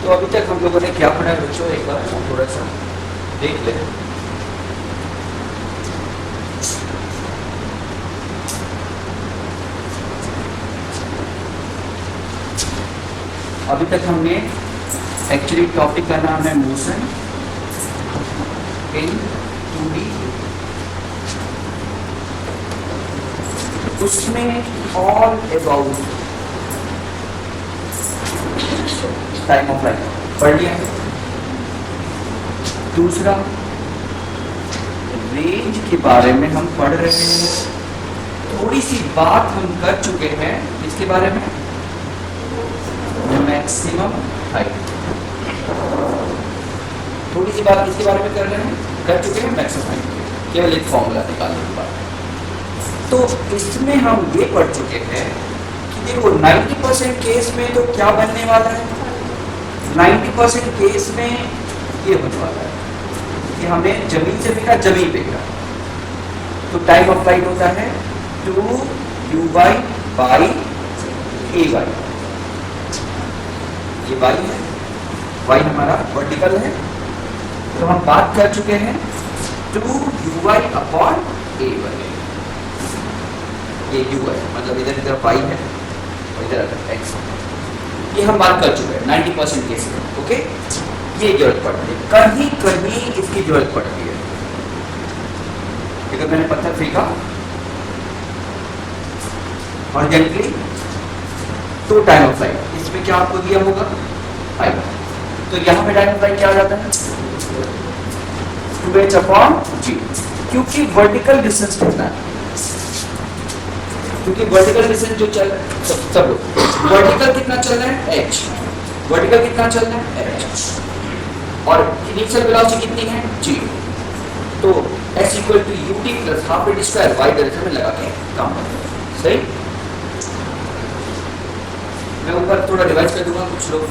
तो अभी तक हम लोगों ने क्या पढ़ा है बच्चों, एक बार थोड़ा सा देख लें। अभी तक हमने एक्चुअली टॉपिक का नाम है मोशन इन 2D, उसमें all about time of life पढ़ लिया है। दूसरा रेंज के बारे में हम पढ़ रहे हैं, थोड़ी सी बात हम कर चुके हैं इसके बारे में, मैक्सिमम हाइट, थोड़ी सी बात इसके बारे में कर रहे हैं, कर चुके हैं मैक्सिमम हाइट, केवल एक फॉर्मूला निकालने के बाद। तो इसमें हम ये पढ़ चुके हैं कि देखो 90% केस में तो क्या बनने वाला है, 90% केस में ये होने वाला है कि हमें जमीन से फेंका, जमीन पे गिरा, तो टाइम ऑफ फ्लाइट होता है 2u बाई ए वाई। ये y है, y हमारा वर्टिकल है, तो हम बात कर चुके हैं 2u अपॉन ए वाई। ये u है, मतलब इधर की तरफ y है और इधर x है। ये हम बात कर चुके हैं 90% केस में। ओके, ये जरूरत पड़ती है, कहीं कहीं इसकी जरूरत पड़ती है। अगर मैंने पत्थर फेंका हॉरिजॉन्टली तो टाइम ऑफ फ्लाइट, इसमें क्या आपको दिया होगा फाइव, तो यहाँ पे टाइम ऑफ फ्लाइट क्या आ जाता है 2h अपॉन g, क्योंकि वर्टिकल डिस्टेंस कितना है, क्योंकि वर्टिकल डिस्टेंस जो चल रहा है सब लोग वर्टिकल कितना चल रहा है h, वर्टिकल कितना चल रहा है h, और इनिशियल वेलोसिटी कितनी है g, तो s equal to ut plus half h square y direction में लगा के काम करते हैं। सही, मैं ऊपर थोड़ा रिवाइज कर दूंगा, कुछ लोग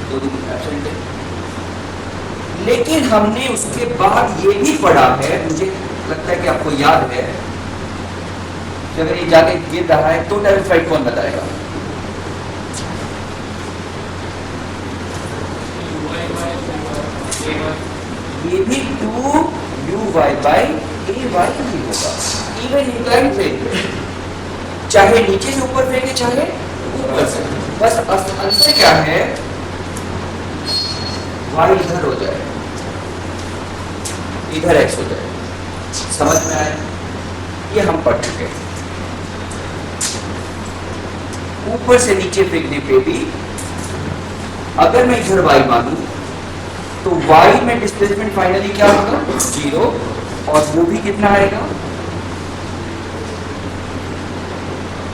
2 दिन एब्सेंट है, लेकिन हमने उसके बाद ये भी पढ़ा है, मुझे लगता है कि आपको याद है कि अगर ये जाके गिर रहा है तो टाइम ऑफ फ्लाइट कौन बताएगा? ये भी 2u by A why he होगा, इवन इंक्लाइन प्लेन, चाहे नीचे से ऊपर फेंके चाहे ऊपर से, बस अंतर क्या है y इधर हो जाए, इधर x हो जाए। समझ में आया? ये हम पढ़ चुके हैं। ऊपर से नीचे फेंकने पे भी अगर मैं इधर y मानूं तो y में डिस्प्लेसमेंट फाइनली क्या होगा 0, और वो भी कितना आएगा,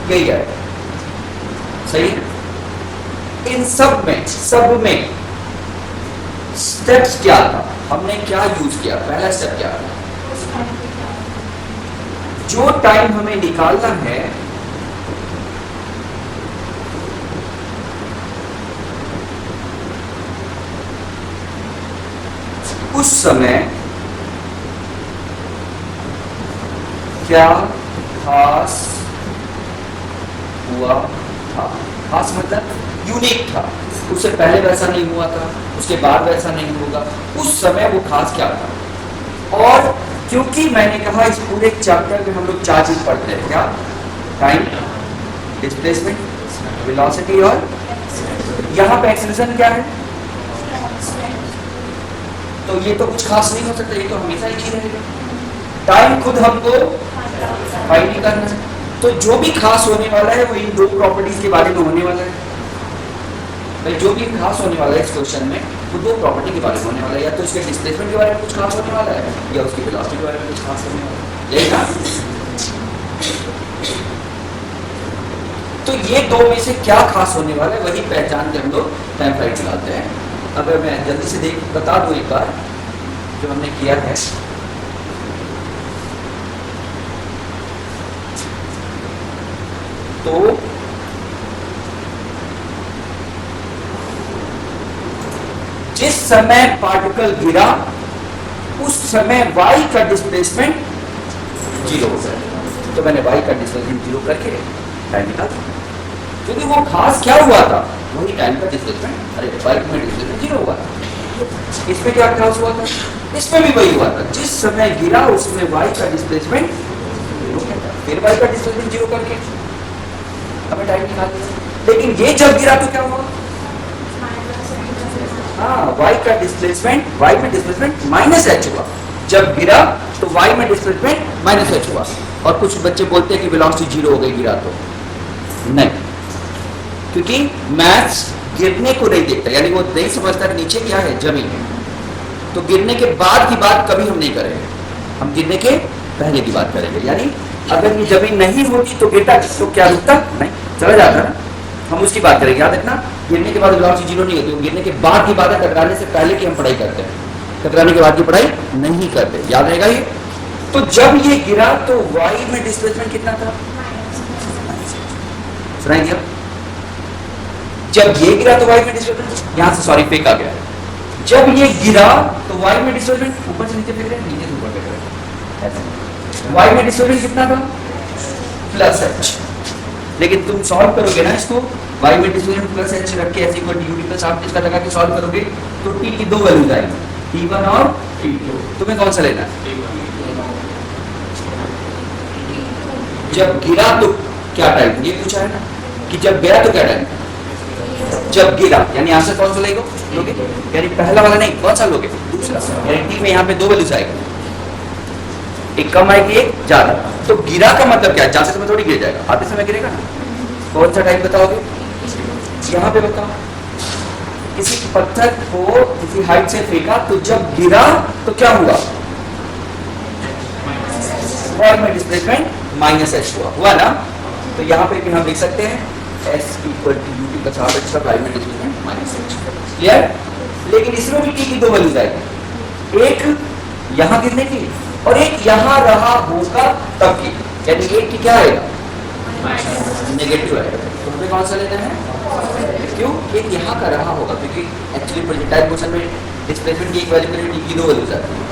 यही आएगा। सही है? इन सब में स्टेप्स क्या था, हमने क्या यूज किया, पहला स्टेप क्या था, जो टाइम हमें निकालना है उस समय क्या खास हुआ था, खास मतलब यूनिक था, उससे पहले वैसा नहीं हुआ था, उसके बाद वैसा नहीं होगा, उस समय वो खास क्या था। और क्योंकि मैंने कहा इस पूरे चैप्टर में हम लोग 4 चीज पढ़ते हैं, क्या, टाइम, डिस्प्लेसमेंट, वेलोसिटी, और यहाँ पे एक्सेलरेशन क्या है, तो ये तो कुछ खास नहीं हो सकता, ये तो हमेशा एक ही रहेगा। टाइम खुद हमको फाइंड नहीं करना है, तो जो भी खास होने वाला है वो इन 2 प्रॉपर्टीज के बारे में होने वाला है। भाई जो भी खास होने वाला है इस क्वेश्चन में वो 2 प्रॉपर्टी के बारे में होने वाला है, या तो इसके डिस्प्लेसमेंट के बारे में कुछ खास होने वाला है, या उसकी वेलोसिटी के बारे में कुछ खास होने वाला है, यही ना। तो ये 2 में से क्या खास होने वाला है वही पहचान के हम लोग टाइम फ्लाइट चलाते हैं। अगर मैं जल्दी से बता दूं एक बार जो हमने किया है, तो जिस समय पार्टिकल गिरा उस समय y का डिस्प्लेसमेंट 0 हो गया, तो मैंने y का डिस्प्लेसमेंट 0 करके टाइम निकाला। क्योंकि वो खास क्या हुआ था, वही टाइम का डिस्प्लेसमेंट, अरे बाइक में डिस्प्लेसमेंट 0 हुआ था। इसमें क्या खास हुआ था, इसमें भी वही हुआ था, जिस समय गिरा उसमें y का डिस्प्लेसमेंट 0 था, फिर y का डिस्प्लेसमेंट 0 करके हमें टाइम निकाल दिया। लेकिन ये जब गिरा तो क्या हुआ, हाँ y का डिस्प्लेसमेंट, y में डिस्प्लेसमेंट माइनस h हुआ। जब गिरा तो y में डिस्प्लेसमेंट माइनस h हुआ। और कुछ बच्चे बोलते हैं कि वेलोसिटी 0 हो गई गिरा तो, नहीं, क्योंकि मैथ्स गिरने को नहीं देखता, यानी वो नहीं समझता कि नीचे क्या है, जमीन है। तो गिरने के बाद की बात कभी हम नहीं करेंगे, हम गिरने के पहले की बात करेंगे। यानी अगर ये जमीन नहीं होती तो गिरता तो क्या रुकता, नहीं, चला जाता ना, हम उसकी बात करेंगे। याद रखना, गिरने के बाद वेलोसिटी 0 नहीं होती, गिरने के बाद की बात है, टकराने से पहले की हम पढ़ाई करते हैं, टकराने के बाद की पढ़ाई नहीं करते, याद रहेगा ये। तो जब ये गिरा तो y में डिस्प्लेसमेंट कितना था, सुनाई दिया। जब ये गिरा तो y में डिस्प्लेसमेंट, यहां से सॉरी फेंका गया, जब ये गिरा तो y में डिस्प्लेसमेंट ऊपर से नीचे फेंक रहे हैं, नीचे से ऊपर फेंक रहे हैं, ऐसे y में डिस्प्लेसमेंट कितना था, प्लस h। लेकिन तुम सॉल्व करोगे ना इसको, y में डिस्प्लेसमेंट प्लस h रख के ऐसे इक्वल टू ut प्लस आप इसका लगा के सॉल्व करोगे तो t की दो वैल्यूज आएंगी, t1 और t2। तुम्हें कौन सा लेना है, जब गिरा तो क्या टाइम, ये पूछा है ना कि जब गिरा तो क्या टाइम, जब गिरा, यानी आंसर कौन सा लोगे, यानी पहला वाला नहीं, कौन सा लोगे, दूसरा। यानी टी में यहाँ पे दो वैल्यूज आएगा, एक कम आएगी एक ज्यादा। तो गिरा का मतलब क्या है, जाते समय थोड़ी गिर जाएगा, आते समय गिरेगा ना। कौन सा टाइम बताओगे, यहाँ पे बताओ। किसी पत्थर को किसी हाइट से फेंका तो जब गिरा तो क्या हुआ, y में डिस्प्लेसमेंट माइनस h हुआ ना। तो यहाँ पे भी हम लिख सकते हैं s equal to ut plus half h का y में डिस्प्लेसमेंट माइनस h, क्लियर। लेकिन इसमें भी t की दो वैल्यूज आएगी, एक यहाँ गिरने की और एक यहाँ रहा होगा तब की, यानी एक की क्या आएगा, नेगेटिव आएगा। तो हमें कौन सा लेना है, क्यों, एक यहाँ का रहा होगा, क्योंकि एक्चुअली प्रोजेक्टाइल मोशन में डिस्प्लेसमेंट की एक वैल्यू के लिए t की दो वैल्यूज आती है,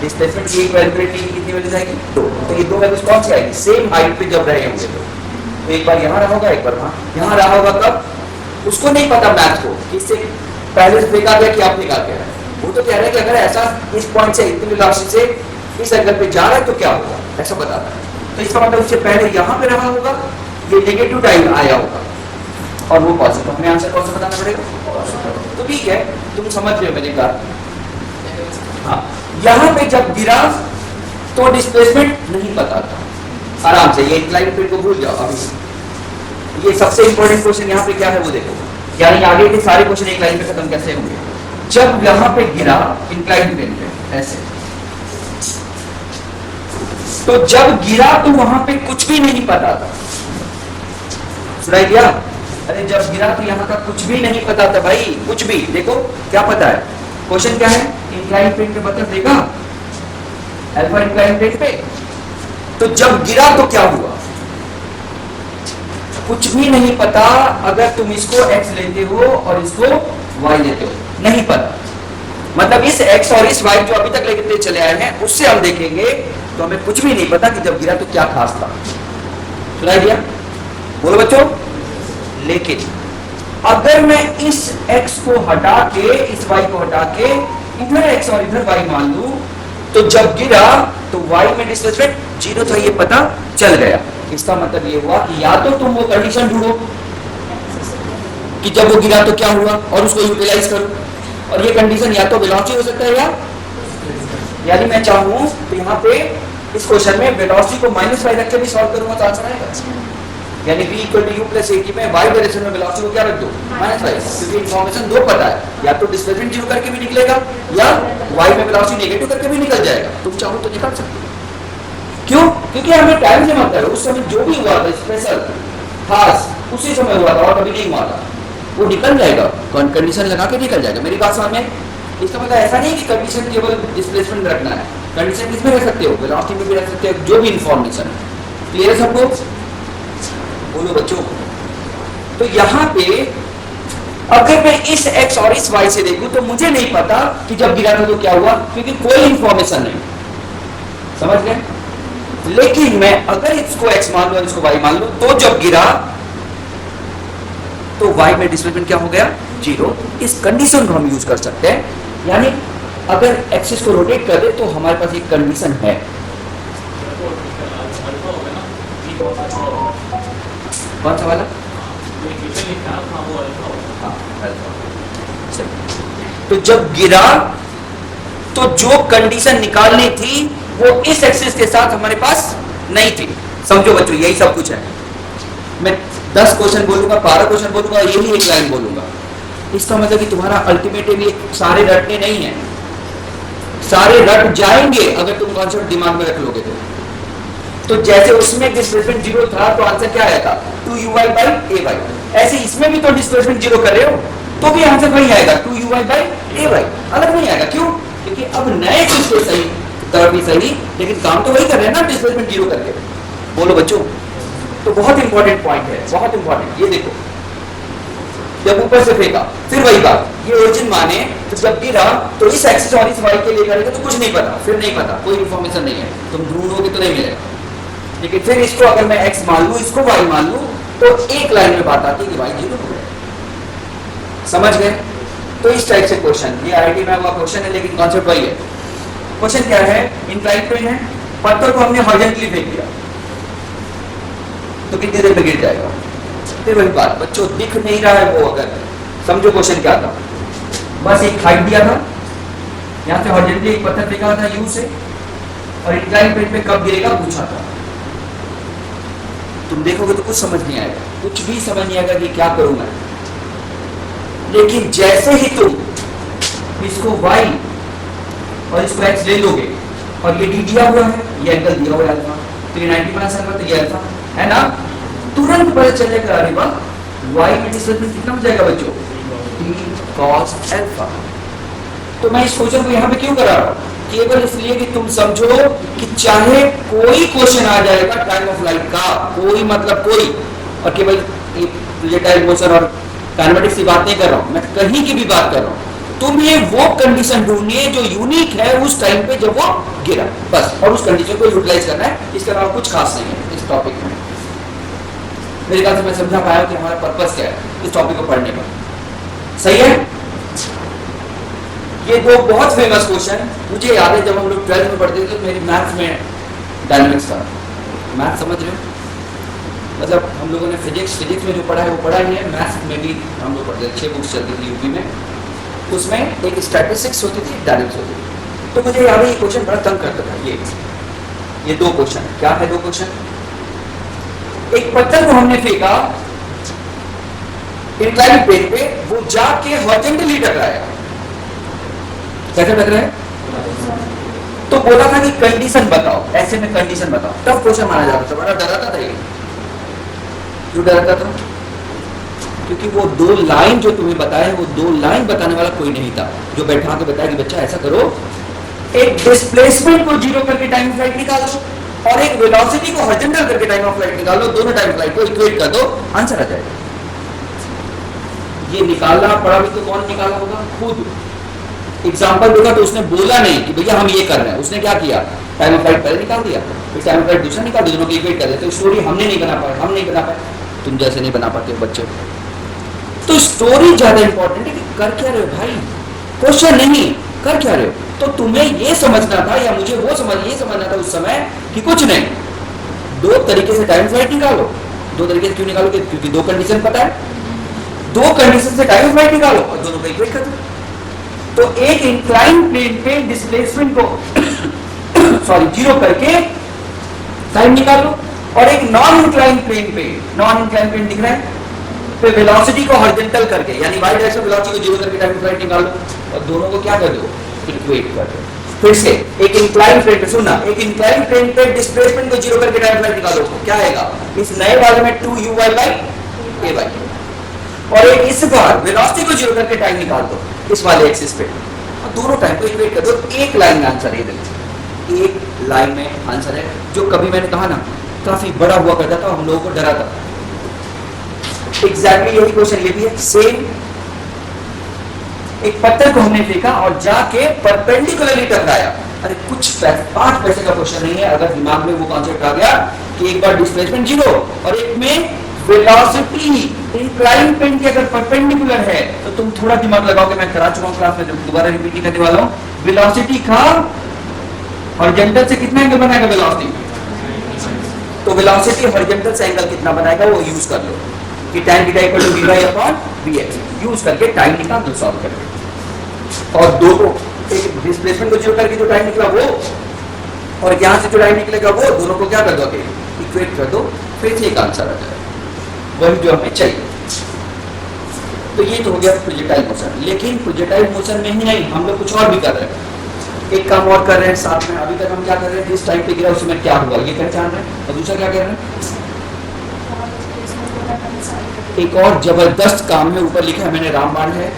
डिस्प्लेसमेंट की एक वैल्यू के लिए t की कितनी वैल्यूज आएगी, दो। तो ये दो वैल्यूज कौन सी आएगी, सेम हाइट पे जब रहे होंगे तो एक बार यहाँ रहा होगा, एक बार वहाँ, यहाँ रहा होगा कब, उसको नहीं पता मैथ को कि इससे पहले से फेंका गया कि आप फेंका गया है। वो तो कह रहे हैं कि अगर ऐसा इस पॉइंट से इतनी वेलोसिटी से इस एंगल पे जा रहा है तो क्या होगा, ऐसा बताता है। तो इसका मतलब उससे पहले यहाँ पे रहा होगा, ये नेगेटिव टाइम आया होगा और वो पॉजिटिव। हमें आंसर कौन सा बताना पड़ेगा, तो ठीक है, तुम समझ रहे हो मेरी बात। हाँ, यहाँ पे जब गिरा तो डिस्प्लेसमेंट नहीं पता था, आराम से ये इंक्लाइन प्लेन को भूल जाओ। अभी ये सबसे इंपॉर्टेंट क्वेश्चन यहाँ पे क्या है वो देखो, यानी आगे के सारे क्वेश्चन एक लाइन पे खत्म कैसे होंगे। जब यहाँ पे गिरा इंक्लाइन प्लेन पे ऐसे, तो जब गिरा तो वहां पे कुछ भी नहीं पता था, सुनाई दिया। अरे जब गिरा तो यहाँ का कुछ भी नहीं पता था भाई, कुछ भी। देखो क्या पता है, क्वेश्चन क्या है, इंक्लाइन प्लेन पे बता देगा, अल्फा इंक्लाइन प्लेन पे। तो जब गिरा तो क्या हुआ, कुछ भी नहीं पता। अगर तुम इसको x लेते हो और इसको y लेते हो, नहीं पता, मतलब इस x और इस y जो अभी तक लेते चले आए हैं उससे हम देखेंगे तो हमें कुछ भी नहीं पता कि जब गिरा तो क्या खास था। सुनाई दिया, बोलो बच्चों। लेकिन अगर मैं इस x को हटा के इस y को हटा के इधर x और इधर y मान लूं, तो जब गिरा तो y में डिस्प्लेसमेंट 0 था, ये पता चल गया। इसका मतलब ये हुआ कि या तो तुम वो कंडीशन ढूंढो कि जब वो गिरा तो क्या हुआ और उसको यूटिलाइज करो, और ये कंडीशन या तो वेलोसिटी हो सकता है या, यानी मैं चाहूं तो यहाँ पे इस क्वेश्चन में वेलोसिटी को -y रख के भी सॉल्व करूंगा तो आंसर आएगा। यानी v = u + at में y डायरेक्शन में वेलोसिटी को क्या रख दो, -y, क्योंकि इंफॉर्मेशन दो पता है, या तो डिस्प्लेसमेंट 0 करके भी निकलेगा या y में वेलोसिटी नेगेटिव करके भी निकल जाएगा। तुम चाहो तो निकाल सकते हो। क्यों, क्योंकि हमें टाइम से मतलब है, उस समय जो भी हुआ था स्पेशल खास उसी समय हुआ था और कभी नहीं हुआ था, वो निकल जाएगा, कंडीशन लगा के निकल जाएगा। मेरी बात समझ में। इसका मतलब ऐसा नहीं कि कंडीशन केवल डिस्प्लेसमेंट में रखना है, कंडीशन किसमें रख सकते हो, वेलोसिटी में भी रख सकते हो, जो भी इंफॉर्मेशन है। क्लियर है सबको, बोलो बच्चों। तो यहाँ पे अगर मैं इस x और इस y से देखूं तो मुझे नहीं पता कि जब गिरा था तो क्या हुआ, क्योंकि कोई इंफॉर्मेशन नहीं, समझ गए। लेकिन मैं अगर इसको x मान लूं और इसको y मान लूं तो जब गिरा तो y में डिस्प्लेसमेंट क्या हो गया, 0। इस कंडीशन को हम यूज कर सकते हैं, यानी अगर एक्सिस को रोटेट कर दे तो हमारे पास एक कंडीशन है। कौन सा वाला? तो जब गिरा तो जो कंडीशन निकालनी थी वो इस एक्सिस के साथ हमारे पास नहीं थी। समझो बच्चों, यही सब कुछ है। मैं 10 क्वेश्चन बोलूंगा, 12 क्वेश्चन बोलूंगा, यही एक लाइन बोलूंगा। इसका मतलब कि तुम्हारा अल्टीमेटली सारे रटने नहीं है, सारे रट जाएंगे अगर तुम कॉन्सेप्ट दिमाग में रख लोगे तो जैसे उसमें डिस्प्लेसमेंट 0 था तो आंसर क्या आया था, 2uy by ay। ऐसे इसमें भी तो डिस्प्लेसमेंट 0 कर रहे हो तो भी आंसर वही आएगा, 2uy by ay। अलग नहीं आएगा, क्यों? क्योंकि अब नए चीज के सही तरफ भी सही, लेकिन काम तो वही कर रहे हैं ना, डिस्प्लेसमेंट 0 करके। बोलो बच्चों, तो बहुत इंपॉर्टेंट पॉइंट है, बहुत इंपॉर्टेंट। ये देखो, जब ऊपर से फेंका फिर वही बात, ये ओरिजिन माने तो जब गिरा तो इस एक्सिस और इस वाई के लिए करेगा तो कुछ नहीं पता, फिर नहीं पता, कोई इन्फॉर्मेशन नहीं है, तुम ढूंढोगे तो नहीं मिलेगा। लेकिन फिर इसको अगर मैं x मान लूं, इसको y मान लूं, तो एक लाइन में बात आती है कि y 0 हो गया। समझ गए? तो इस टाइप से क्वेश्चन, ये आईआईटी में हुआ क्वेश्चन है, लेकिन कॉन्सेप्ट वही है। क्वेश्चन क्या है, इंक्लाइंड प्लेन है, पत्थर को हमने हॉरिजॉन्टली फेंक दिया तो कितनी देर में गिर जाएगा? फिर वही बात बच्चों, दिख नहीं रहा है वो, अगर समझो क्वेश्चन क्या था, बस एक हाइट दिया था, यहाँ से हॉरिजॉन्टली एक पत्थर फेंका था u से, और इंक्लाइंड प्लेन पे कब गिरेगा पूछा था। तुम देखोगे तो कुछ समझ नहीं आएगा, कुछ भी समझ नहीं आएगा कि क्या करूं मैं। लेकिन जैसे ही तुम इसको y और इसको x ले लोगे, और ये d दिया हुआ है, ये एंगल दिया हुआ है अल्फा, तो ये 90 माइनस अल्फा, तो ये अल्फा है ना, तुरंत पता चलेगा अरे वाह y में डिस्प्लेसमेंट कितना हो जाएगा बच्चों, t cos अल्फा। तो मैं इस क्वेश्चन को यहाँ पे क्यों करा रहा हूँ, केवल इसलिए कि तुम समझो कि चाहे कोई क्वेश्चन आ जाएगा टाइम ऑफ फ्लाइट का, कोई मतलब कोई, और केवल प्रोजेक्टाइल मोशन और काइनेमेटिक्स की बात नहीं कर रहा हूं, मैं कहीं की भी बात कर रहा हूं, तुम्हें वो कंडीशन ढूंढनी है जो यूनिक है उस टाइम पे जब वो गिरा, बस, और उस कंडीशन को यूटिलाइज करना है। इसके अलावा कुछ खास नहीं है इस टॉपिक में। मेरे ख्याल से मैं समझा पाया कि हमारा पर्पस क्या है इस टॉपिक को पढ़ने का। सही है? ये दो बहुत फेमस क्वेश्चन मुझे याद है, जब हम लोग 12th में पढ़ते थे तो मेरी मैथ्स में डायनामिक्स था। मैथ समझ रहे हो? मतलब हम लोगों ने फिजिक्स में जो पढ़ा है वो पढ़ा ही है, मैथ्स में भी हम लोग पढ़ते थे, 6 बुक्स चलती थी यूपी में, उसमें एक स्टैटिस्टिक्स होती थी, डायनामिक्स होती थी। तो मुझे याद है ये क्वेश्चन बड़ा तंग करता था। ये दो क्वेश्चन क्या है, दो क्वेश्चन, एक पत्थर को हमने फेंका इंक्लाइंड प्लेन पे, वो जाके हॉरिजॉन्टली टकराया। कैसे टकराया? तो बोला था कि कंडीशन बताओ, ऐसे में कंडीशन बताओ, टफ क्वेश्चन माना जाता था, बड़ा डराता था ये। क्यों डराता था? क्योंकि वो 2 लाइन जो तुम्हें बताया, वो 2 लाइन बताने वाला कोई नहीं था जो बैठा के बताया कि बच्चा ऐसा करो, एक डिस्प्लेसमेंट को 0 करके टाइम ऑफ फ्लाइट निकाल दो और एक वेलोसिटी को हॉरिजॉन्टल करके टाइम ऑफ फ्लाइट निकाल दो, दोनों टाइम फ्लाइट को इक्वेट कर दो, आंसर आ जाएगा। ये निकालना पड़ा भी तो कौन निकाला होगा? खुद। एग्जाम्पल देगा तो उसने बोला नहीं कि भैया हम ये कर रहे हैं, उसने क्या किया, टाइम ऑफ फ्लाइट पहले निकाल दिया, फिर टाइम ऑफ फ्लाइट दूसरा निकाल दिया, दोनों को इक्वेट कर दिया। तो स्टोरी हमने नहीं बना पाया, हम नहीं बना पाए, तुम जैसे नहीं बना पाते हो बच्चे। तो स्टोरी ज्यादा इंपॉर्टेंट है कि कर क्या रहे हो भाई, क्वेश्चन नहीं, कर क्या रहे हो। तो तुम्हें ये समझना था, या मुझे वो ये समझना था उस समय कि कुछ नहीं, 2 तरीके से टाइम फ्लाइट निकालो। 2 तरीके से क्यों निकालो? क्योंकि 2 कंडीशन पता है, 2 कंडीशन से टाइम फ्लाइट निकालो और दोनों को इक्वेट कर दो। तो एक इंक्लाइन प्लेन पे डिस्प्लेसमेंट को 0 करके टाइम निकालो, और एक नॉन इंक्लाइन प्लेन दिख रहा है, फिर वेलोसिटी को हॉरिजॉन्टल करके, यानी y डायरेक्शन वेलोसिटी को 0 करके टाइम फ्लाइट निकालो, और दोनों को क्या कर दो, इक्वेट कर दो। फिर से एक इंक्लाइन प्लेन पे, सुनना, एक इंक्लाइन प्लेन पे डिस्प्लेसमेंट को 0 करके टाइम फ्लाइट निकालो, तो क्या आएगा? इस नए वाले में 2uy by ay, और एक इस बार वेलोसिटी को 0 करके टाइम निकाल दो इस वाले एक्सिस पे, और दोनों टाइम को इक्वेट कर दो। एक लाइन में आंसर है, ये एक लाइन में आंसर है, जो कभी मैंने कहा ना काफी बड़ा हुआ करता था, हम लोगों को डराता था। एग्जैक्टली यही क्वेश्चन ये भी है, सेम। एक पत्थर को हमने फेंका और जाके परपेंडिकुलरली टकराया। अरे कुछ 5 पैसे का क्वेश्चन नहीं है, अगर दिमाग में वो कॉन्सेप्ट आ गया कि एक बार डिस्प्लेसमेंट 0 और एक में वेलोसिटी इंक्लाइन प्लेन के अगर परपेंडिकुलर है तो तुम थोड़ा दिमाग लगाओगे, मैं करा चुका हूं क्लास में, दोबारा रिपीट नहीं करने वाला हूं। वेलोसिटी का हॉरिजॉन्टल से कितना एंगल बनाएगा वेलोसिटी, तो वेलोसिटी हॉरिजॉन्टल से एंगल कितना बनाएगा वो यूज कर लो कि tan theta equal to V Y upon V X, use करके टाइम निकाल दो सॉल्व करके। और दो को एक डिस्प्लेसमेंट को जीरो करके जो टाइम निकला वो और यहां से जो टाइम निकलेगा वो, दोनों को क्या कर दो, इक्वेट कर दो, फिर से एक आंसर आ जाएगा वही जो हमें चाहिए। तो ये तो हो गया प्रोजेक्टाइल मोशन। लेकिन प्रोजेक्टाइल मोशन में ही नहीं, हम लोग कुछ और भी कर रहे हैं, एक काम और कर रहे हैं साथ में। अभी तक हम क्या कर रहे हैं, जिस टाइम पे गिरा उसमें क्या हुआ ये पहचान रहे हैं, और दूसरा क्या कर रहे हैं, एक और जबरदस्त काम है, ऊपर लिखा है मैंने रामबाण है,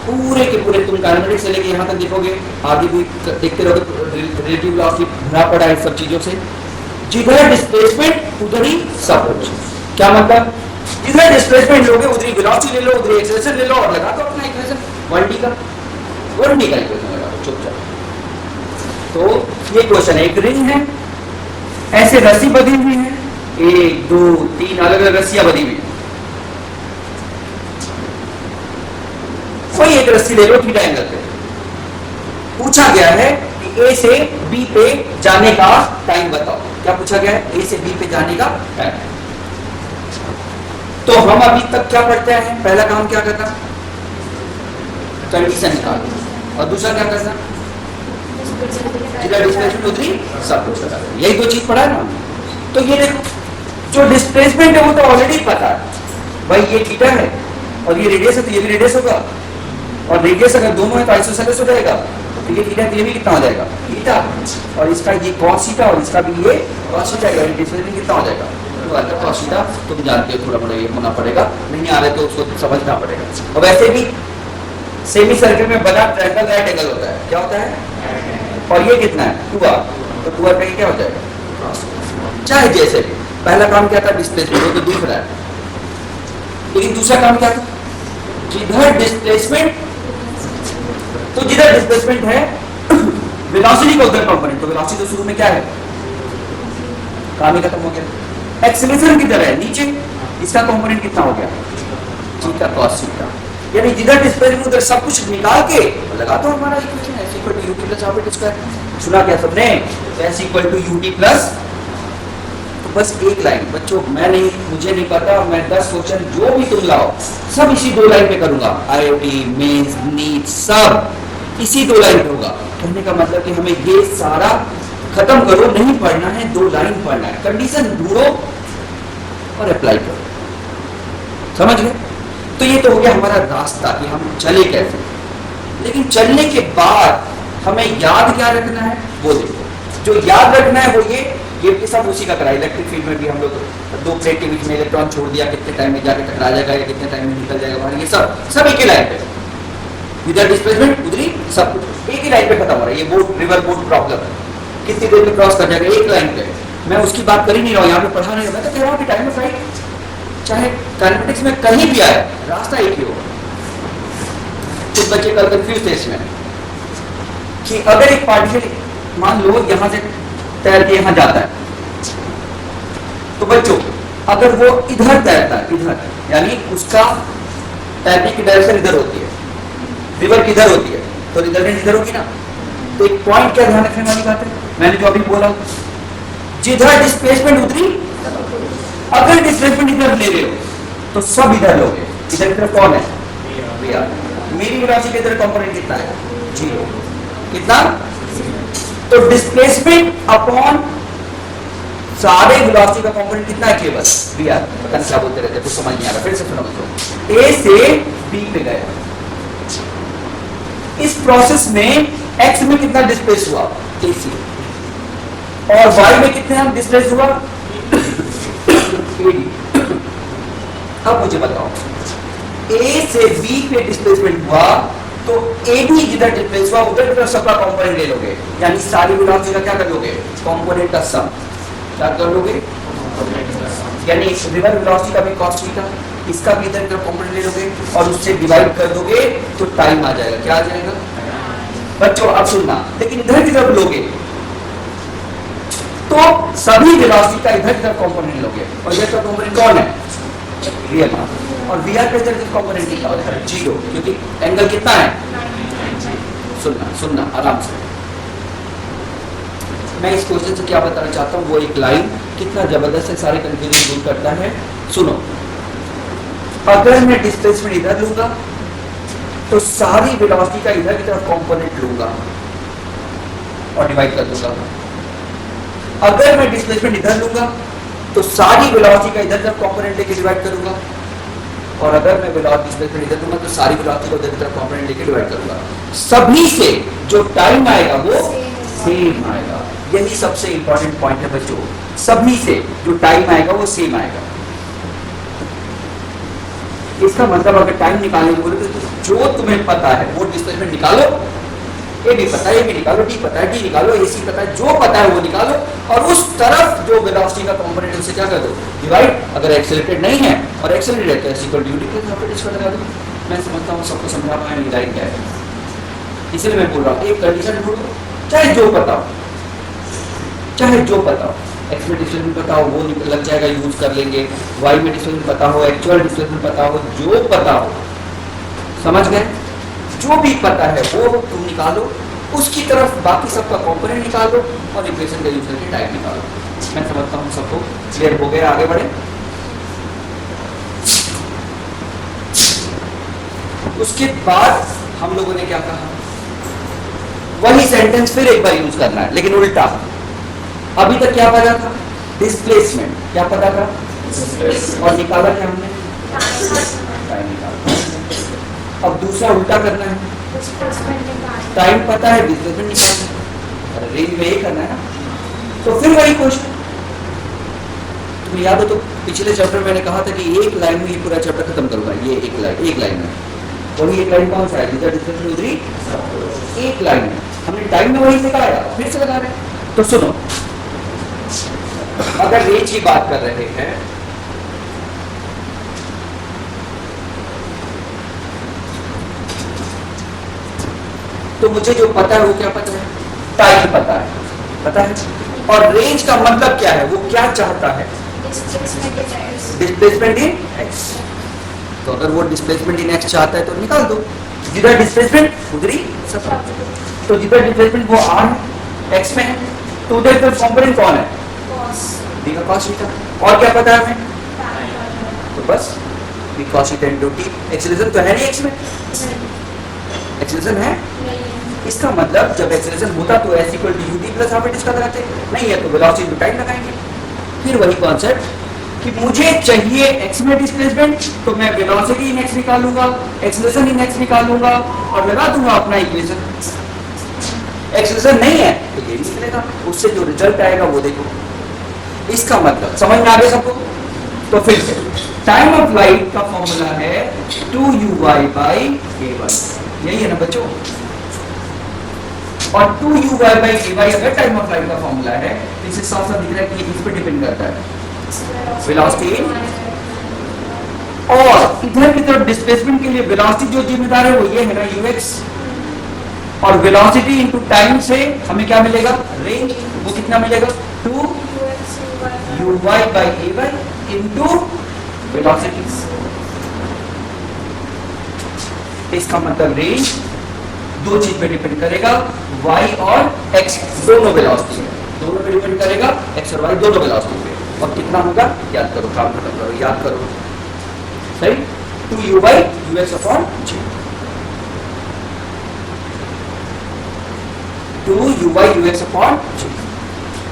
पूरे के पूरे तुम काइनेमेटिक्स से लेके यहाँ तक देखोगे, आगे भी देखते रहोगे, रिलेटिव वेलोसिटी भरा पड़ा है सब चीजों से। जिधर डिस्प्लेसमेंट उधर ही सब कुछ। क्या मतलब, जिधर डिस्प्लेसमेंट लोगे उधर ही वेलोसिटी ले लो, उधर एक्सेलरेशन ले लो और लगा दो अपना इक्वेशन 1D का इक्वेशन लगा दो चुपचाप। तो ये क्वेश्चन है, एक रिंग है, ऐसे रस्सी बंधी हुई है, 1 2 3 अलग अलग रस्सियां बंधी हुई है, कोई एक रस्सी ले लो थीटा एंगल पे। पूछा गया है कि ए से बी पे जाने का टाइम बताओ। क्या पूछा गया है, ए से बी पे जाने का टाइम। तो हम अभी तक क्या पढ़ते हैं, पहला काम क्या करना, कंडीशन निकालना, और दूसरा क्या करना, जिधर डिस्प्लेसमेंट उधर ही सब कुछ करना। यही दो चीज पढ़ा है ना। तो ये देखो, जो डिस्प्लेसमेंट है वो तो ऑलरेडी पता है भाई, ये थीटा है और ये रेडियस है, तो ये भी रेडियस होगा, और रेडियस अगर दोनों है तो आइसोसेलेस हो जाएगा, तो ये थीटा, तो ये भी कितना हो जाएगा थीटा, और इसका ये cos थीटा और इसका भी ये cos थीटा, ये डिस्प्लेसमेंट कितना हो जाएगा, तो cos थीटा तुम जानते हो, थोड़ा मोड़ा ये होना पड़ेगा, नहीं आ रहा है तो उसको समझना पड़ेगा। और वैसे भी सेमी सर्कल में बना ट्रायंगल राइट एंगल होता है, क्या होता है, और ये कितना है 2r, तो 2r का क्या हो जाएगा, चाहे जैसे भी। पहला काम क्या था, डिस्प्लेसमेंट, वो तो दिख रहा है, लेकिन दूसरा काम क्या था, जिधर डिस्प्लेसमेंट, तो जिधर डिस्प्लेसमेंट है वेलोसिटी का उधर कंपोनेंट, तो वेलोसिटी तो शुरू में क्या है, काम ही खत्म हो गया। एक्सेलरेशन किधर है, नीचे, इसका कंपोनेंट कितना हो गया, थीटा cos थीटा, यानी जिधर डिस्प्लेसमेंट उधर सब कुछ निकाल के लगा दो हमारा equation, s equal to ut plus half square. सुना क्या सबने, s equal to ut plus, तो बस एक लाइन बच्चों, मैं नहीं, मुझे नहीं पता, मैं 10 क्वेश्चन जो भी तुम लाओ सब इसी 2 लाइन पे करूंगा, IIT मेंस नीट सब इसी 2 लाइन पे होगा। कहने का मतलब कि हमें ये सारा खत्म करो, नहीं पढ़ना है, 2 लाइन पढ़ना है, कंडीशन ढूंढो और अप्लाई करो, समझ गए। तो ये तो हो गया हमारा रास्ता कि हम चले कैसे, लेकिन चलने के बाद हमें याद क्या रखना है वो देखो। जो याद रखना है वो ये सब उसी का करा। इलेक्ट्रिक फील्ड में भी हम लोग 2 प्लेट के बीच में इलेक्ट्रॉन छोड़ दिया, कितने टाइम में जाके टकरा जाएगा या कितने टाइम में निकल जाएगा बाहर, ये सब एक ही लाइन पे, इधर डिस्प्लेसमेंट उधर ही सब कुछ एक ही लाइन पे खत्म हो रहा है। ये बोट, रिवर बोट प्रॉब्लम है, कितनी देर में क्रॉस कर जाएगा, एक लाइन पे। मैं उसकी बात कर ही नहीं रहा हूँ, यहाँ पे पढ़ा नहीं रहा, मैं तो कह रहा हूँ कि टाइम ऑफ फ्लाइट चाहे काइनेमेटिक्स में कहीं भी आए, रास्ता एक ही होगा। कुछ बच्चे कल कंफ्यूज थे इसमें कि अगर एक पार्टिकल मान लो यहाँ से तैर के यहाँ जाता है, तो बच्चों अगर वो इधर तैरता है, इधर यानी उसका तैरने की डायरेक्शन इधर होती है, रिवर किधर होती है, तो रिजल्टेंट इधर होगी ना। तो एक पॉइंट क्या ध्यान रखने वाली बात है, मैंने जो अभी बोला, जिधर डिस्प्लेसमेंट उतरी, अगर डिस्प्लेसमेंट इधर ले रहे हो तो सब इधर लोगे। इधर की तरफ कौन है, मेरी वेलोसिटी इधर कंपोनेंट कितना है, 0, कितना, तो डिस्प्लेसमेंट अपॉन सारे वेलोसिटी का कंपोनेंट कितना है, केवल vr। पता नहीं क्या बोलते रहते, कुछ समझ नहीं आ रहा, फिर से सुनो बच्चों। a से b पे गया, इस प्रोसेस में x में कितना डिस्प्लेस हुआ, ac, और y में कितना डिस्प्लेस हुआ, ad। अब मुझे बताओ, a से b पे डिस्प्लेसमेंट हुआ, तो ad जिधर डिस्प्लेस हुआ उधर की तरफ सबका कंपोनेंट ले लोगे, यानी सारी वेलोसिटी का क्या कर लोगे, कंपोनेंट का सम क्या कर लोगे, यानी रिवर वेलोसिटी का भी cos थीटा, इसका भी इधर तरफ कंपोनेंट ले लोगे और उससे डिवाइड कर दोगे तो टाइम आ जाएगा। क्या आ जाएगा बच्चों, अब सुनना, लेकिन इधर की तरफ लोगे तो सभी वेलोसिटी का इधर की तरफ कंपोनेंट लोगे और इधर का कंपोनेंट कौन है? रियल मास। और वी आर का इधर का कंपोनेंट कितना होता है? 0, क्योंकि एंगल कितना है? सुनना आराम से। मैं इस क्वेश्चन से क्या बताना चाहता हूँ, वो एक लाइन कितना जबरदस्त है, सारे कंफ्यूजन दूर करता है। सुनो, अगर मैं डिस्प्लेसमेंट इधर लूंगा तो सारी वेलोसिटी का इधर की तरफ कंपोनेंट लूंगा और डिवाइड कर दूंगा। अगर मैं डिस्प्लेसमेंट इधर लूंगा तो सारी वेलोसिटी का इधर की तरफ कंपोनेंट लेके डिवाइड करूंगा, और अगर मैं वेलोसिटी डिस्प्लेसमेंट इधर लूंगा तो सारी वेलोसिटी को इधर की तरफ कंपोनेंट लेके डिवाइड करूंगा। सभी से जो टाइम आएगा वो सेम आएगा। यही सबसे इंपॉर्टेंट पॉइंट है बच्चों, सभी से जो टाइम आएगा वो सेम आएगा। इसका मतलब अगर टाइम निकालने बोले तो जो तुम्हें पता है वो डिस्प्लेसमेंट निकालो, ए भी पता है, ए भी निकालो, डी पता है, डी निकालो, ए सी पता है, जो पता है वो निकालो, और उस तरफ जो वेलोसिटी का कंपोनेंट उसे क्या कर दो? डिवाइड। अगर एक्सेलरेटेड नहीं है और एक्सेलरेटेड है तो S equal to D plus half इसका लगा दो। मैं समझता हूँ सबको समझा पाया नहीं लाइन क्या है, इसलिए मैं बोल रहा हूँ एक कंडीशन ढूंढो, चाहे जो पता हो, चाहे जो पता हो, एक्स में डिस्प्लेसमेंट पता हो वो लग जाएगा, यूज कर लेंगे। वाई में डिस्प्लेसमेंट पता हो, एक्चुअल डिस्प्लेसमेंट पता हो, जो पता हो, समझ गए? जो भी पता है वो तुम निकालो, उसकी तरफ बाकी सबका कंपोनेंट निकालो और इक्वेशन का यूज करके टाइम निकालो। मैं समझता हूँ सबको क्लियर हो गया, आगे बढ़े। उसके बाद हम लोगों ने क्या कहा, वही सेंटेंस फिर एक बार यूज करना है लेकिन उल्टा। अभी तक क्या पता था? डिस्प्लेसमेंट। क्या पता था? और निकाला क्या हमने? टाइम निकाला। अब दूसरा उल्टा करना है, टाइम पता है, डिस्प्लेसमेंट निकालना है, अरे रेंज में ही करना है ना। तो फिर वही क्वेश्चन, तुम्हें याद हो तो पिछले चैप्टर में मैंने कहा था कि एक लाइन में ये पूरा चैप्टर खत्म करूंगा। ये एक लाइन में, वही एक लाइन कौन सा है? डिस्प्लेसमेंट उधरी एक लाइन में हमने टाइम में वही लगाया, फिर से लगा रहे हैं। तो सुनो, अगर रेंज की बात कर रहे हैं तो मुझे जो पता है वो क्या पता है? टाइम पता है। और रेंज का मतलब क्या है? वो क्या चाहता है? Displacement in x. तो अगर वो डिस्प्लेसमेंट इन एक्स चाहता है तो निकाल दो, जिधर डिस्प्लेसमेंट उधर ही सब। तो जिधर डिस्प्लेसमेंट वो आर है, एक्स में है, तो उधर का कंपोनेंट कौन है? डी का कॉस थीटा। और क्या पता है हमें? तो बस D cos theta into T. Acceleration तो है नहीं एक्स में, एक्सेलरेशन है। इसका मतलब जब एक्सेलरेशन होता तो S equal to U T plus half इसका लगाते, नहीं है तो वेलोसिटी टू टाइम लगाएंगे। फिर वही कॉन्सेप्ट कि मुझे चाहिए एक्स में डिस्प्लेसमेंट, तो मैं वेलोसिटी इन एक्स निकालूंगा, एक्सेलरेशन इन एक्स निकालूंगा और लगा दूंगा अपना इक्वेशन। एक्सेलरेशन नहीं है तो ये भी निकलेगा, उससे जो रिजल्ट आएगा वो देखो। इसका मतलब समझ में आ गया सबको? तो फिर से टाइम ऑफ लाइट का फॉर्मूला है 2uy/ay, यही है ना बच्चों? और 2uy/ay अगर टाइम ऑफ लाइट का फॉर्मूला है, इससे साफ साफ दिख रहा है कि इस पर डिपेंड करता है वेलोसिटी। और इधर की तरफ डिस्प्लेसमेंट के लिए वेलोसिटी जो जिम्मेदार है वो ये है ना ux, और वेलोसिटी इनटू टाइम से हमें क्या मिलेगा? रेंज। वो कितना मिलेगा? 2uy/ay into velocity. इसका मतलब रेंज दो चीज पे डिपेंड करेगा, y और x दोनों वेलोसिटी पे, दोनों पे डिपेंड करेगा, x और y दोनों वेलोसिटी पे। और कितना होगा? याद करो, काम खत्म करो, याद करो, सही? 2u/ux/g, 2u/ux/g।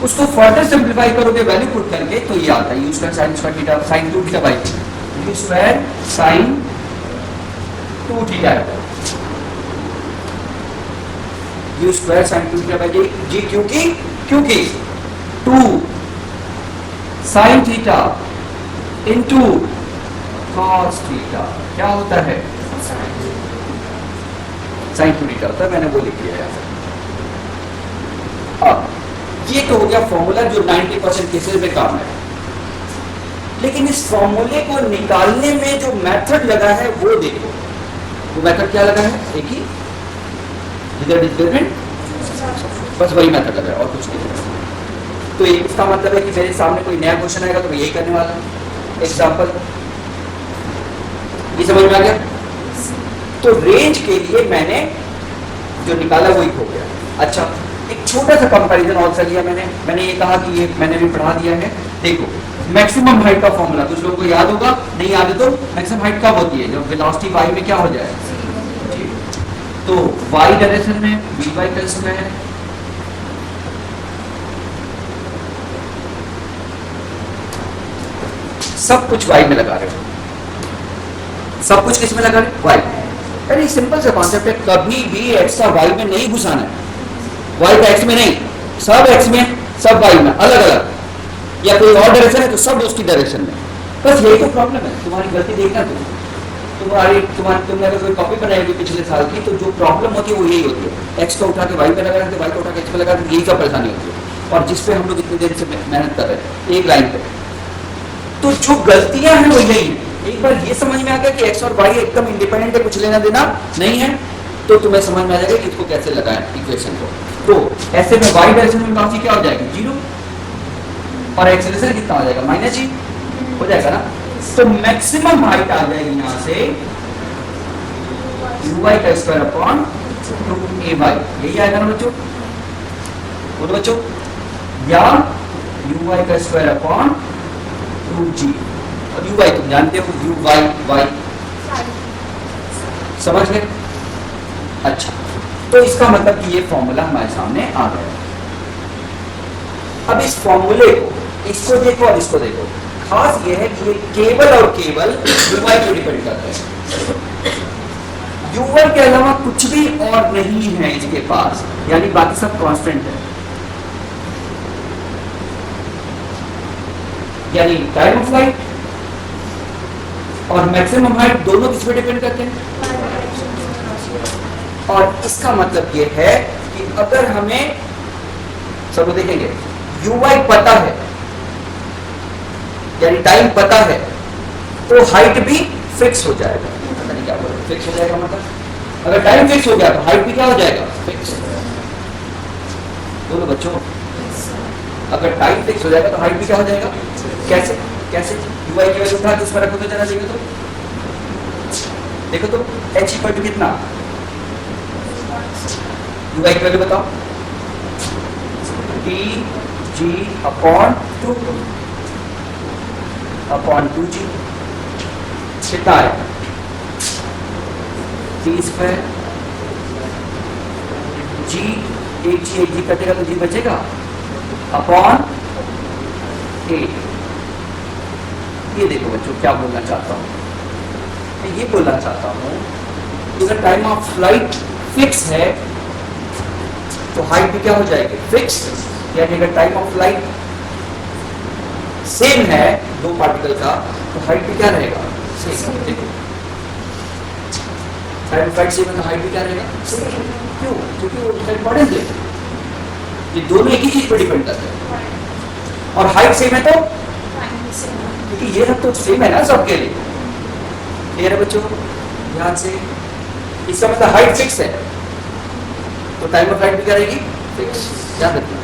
उसको फर्दर सिंप्लीफाई करोगे वैल्यू पुट करके तो ये आता है u square sine square theta sine 2 theta by u square sine 2 theta, u square sine 2 theta by g, क्योंकि 2 sine theta into cos theta क्या होता है? साइन 2 थीटा होता है, मैंने वो लिख दिया है। अब ये तो हो गया फॉर्मूला जो 90% केसेस में काम है, लेकिन इस फॉर्मूले को निकालने में जो मेथड लगा है वो देखो। वो मेथड क्या लगा है? एक ही, जिधर डिस्प्लेसमेंट, बस वही मेथड लगा है और कुछ नहीं लगा। तो इसका मतलब है कि मेरे सामने कोई नया क्वेश्चन आएगा तो मैं यही करने वाला हूँ। एग्जाम्पल, ये समझ में आ गया? तो रेंज के लिए मैंने जो निकाला वही हो गया। अच्छा, एक छोटा सा कंपैरिजन और सा लिया मैंने ये कहा कि ये मैंने भी पढ़ा दिया है। देखो, मैक्सिमम हाइट का फॉर्मूला कुछ लोगों को याद होगा, नहीं याद है तो मैक्सिमम हाइट कब होती है? जब वेलोसिटी y में क्या हो जाए, तो y डायरेक्शन में vy का स्क्वायर, सब कुछ y में लगा रहे हो, सब कुछ किस में लगा रहे हो? y। अरे सिंपल सा कॉन्सेप्ट है, कभी भी x का y में नहीं घुसाना है, y का x में नहीं, सब x में, सब y में, अलग अलग, या कोई और डायरेक्शन है तो सब उसकी डायरेक्शन में। बस यही तो प्रॉब्लम है, तुम्हारी गलती देखना तुमने अगर कोई कॉपी बनाई होगी पिछले साल की, तो जो प्रॉब्लम होती है वो यही होती है, x को उठा के y में लगा रहे थे, y को उठा के x में लगा रहे थे, यही सब परेशानी होती है। और जिसपे हम लोग इतनी देर से मेहनत कर रहे हैं एक लाइन पे, तो जो गलतियां हैं वो यही है। एक बार ये समझ में आ गया कि x और y एकदम इंडिपेंडेंट है, कुछ लेना देना नहीं है, तो तुम्हें समझ में आ जाएगा कि इसको कैसे लगाएं इक्वेशन को। तो ऐसे में y डायरेक्शन में काफी क्या हो जाएगा, 0, और एक्सेलरेशन कितना हो जाएगा, -g हो जाएगा ना। तो मैक्सिमम हाइट आ जाएगी यहां से uy का स्क्वायर अपॉन 2ay, यही आएगा ना बच्चों, बोलो बच्चों, या uy का स्क्वायर अपॉन 2g, और uy तुम जानते हो, uy समझ गए? अच्छा, तो इसका मतलब कि ये फॉर्मूला हमारे सामने आ गया। अब इस फॉर्मूले को, इसको देखो और इसको देखो, खास ये है कि ये केवल और केवल uy को डिपेंड करता है, uy के अलावा कुछ भी और नहीं है इसके पास, यानी बाकी सब कांस्टेंट है। यानी टाइम ऑफ फ्लाइट और मैक्सिमम हाइट दोनों किस पे डिपेंड करते हैं? और इसका मतलब ये है कि अगर हमें, सब देखेंगे, uy पता है यानी टाइम पता है, तो हाइट भी फिक्स हो जाएगा। पता नहीं क्या बोल रहे, फिक्स हो जाएगा मतलब अगर टाइम फिक्स हो गया तो हाइट भी क्या हो जाएगा, फिक्स। बोलो बच्चों, अगर टाइम फिक्स हो जाएगा तो हाइट भी क्या हो जाएगा, कैसे कैसे? uy की वैल्यू उठा के उसमें रखो तो जरा देखो तो h इक्वल टू कितना, uy की वैल्यू बताओ, dg अपॉन 2g कितना है, t स्क्वायर, g एक g कटेगा तो g बचेगा, अपॉन 8। ये देखो बच्चों क्या बोलना चाहता हूँ, मैं ये बोलना चाहता हूँ कि अगर टाइम ऑफ फ्लाइट फिक्स है तो हाइट भी क्या हो जाएगी, फिक्स। यानी अगर टाइम ऑफ फ्लाइट सेम है दो पार्टिकल का, तो हाइट भी क्या रहेगा, सेम। देखो टाइम ऑफ फ्लाइट सेम है तो हाइट भी क्या रहेगा, सेम। क्यों? क्योंकि वो उसका इंपॉर्टेंस है, ये दोनों एक ही चीज पर डिपेंड करते हैं। और हाइट सेम है तो, क्योंकि ये सब तो सेम है ना सबके लिए, क्लियर है बच्चों? ध्यान से, इसका मतलब हाइट फिक्स है तो टाइम ऑफ फ्लाइट भी क्या रहेगी, फिक्स। याद रखना।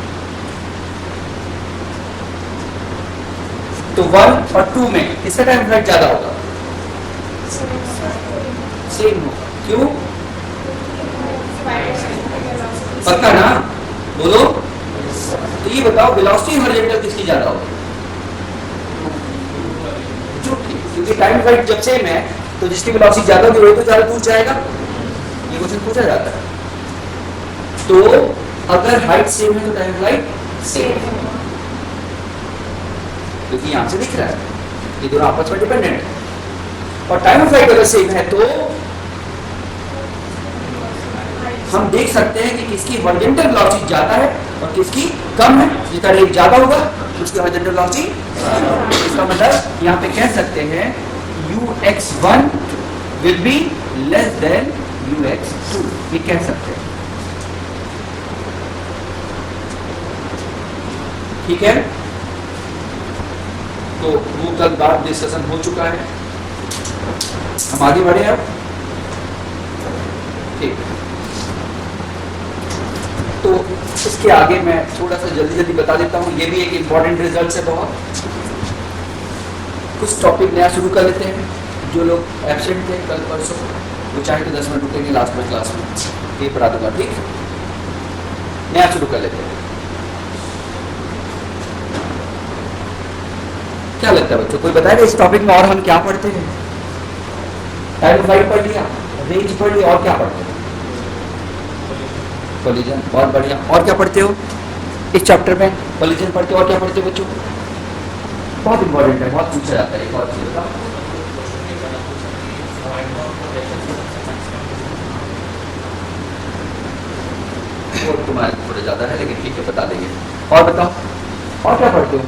तो 1 और 2 में किसका टाइम फ्लाइट ज्यादा होगा, सेम होगा। क्यों? पक्का ना, बोलो। तो ये बताओ वेलोसिटी हॉरिजॉन्टल किसकी ज्यादा होगी, क्योंकि टाइम फ्लाइट जब सेम है तो जिसकी वेलोसिटी ज्यादा होगी वही तो ज्यादा दूर जाएगा, ये क्वेश्चन पूछा जाता है। तो अगर हाइट सेम है तो टाइम फ्लाइट सेम है, क्योंकि यहां से दिख रहा है ये दोनों आपस में डिपेंडेंट है। और टाइम ऑफ फ्लाइट अगर सेम है तो हम देख सकते हैं कि किसकी हॉरिजॉन्टल वेलोसिटी ज्यादा है और किसकी कम है। जिसका रेट ज्यादा होगा उसकी हॉरिजॉन्टल वेलोसिटी, इसका मतलब यहां पे कह सकते हैं ux1 will be less than ux2, ये कह सकते हैं। ठीक है, तो वो कल बात डिस्कशन हो चुका है, हम आगे बढ़े अब। ठीक, तो इसके आगे मैं थोड़ा सा जल्दी जल्दी बता देता हूँ, ये भी एक इम्पॉर्टेंट रिजल्ट है बहुत। कुछ टॉपिक नया शुरू कर लेते हैं। जो लोग एब्सेंट थे कल परसों वो चाहे तो 10 मिनट रुकेंगे लास्ट में क्लास में, ये पढ़ा दूंगा, ठीक। नया शुरू कर लेते हैं। क्या लगता है बच्चों, कोई बताएगा इस टॉपिक में और हम क्या पढ़ते हैं? टाइम फ्लाइट पढ़ लिया, रेंज पढ़ लिया, और क्या पढ़ते हैं? कोलिजन, बहुत बढ़िया। और क्या पढ़ते हो इस चैप्टर में? कोलिजन पढ़ते हो, और क्या पढ़ते हो बच्चों? बहुत इंपॉर्टेंट है, बहुत पूछा जाता है। एक और चीज बताओ, और तुम्हारे थोड़े ज्यादा है लेकिन ठीक है बता देंगे। और बताओ, और क्या पढ़ते हो?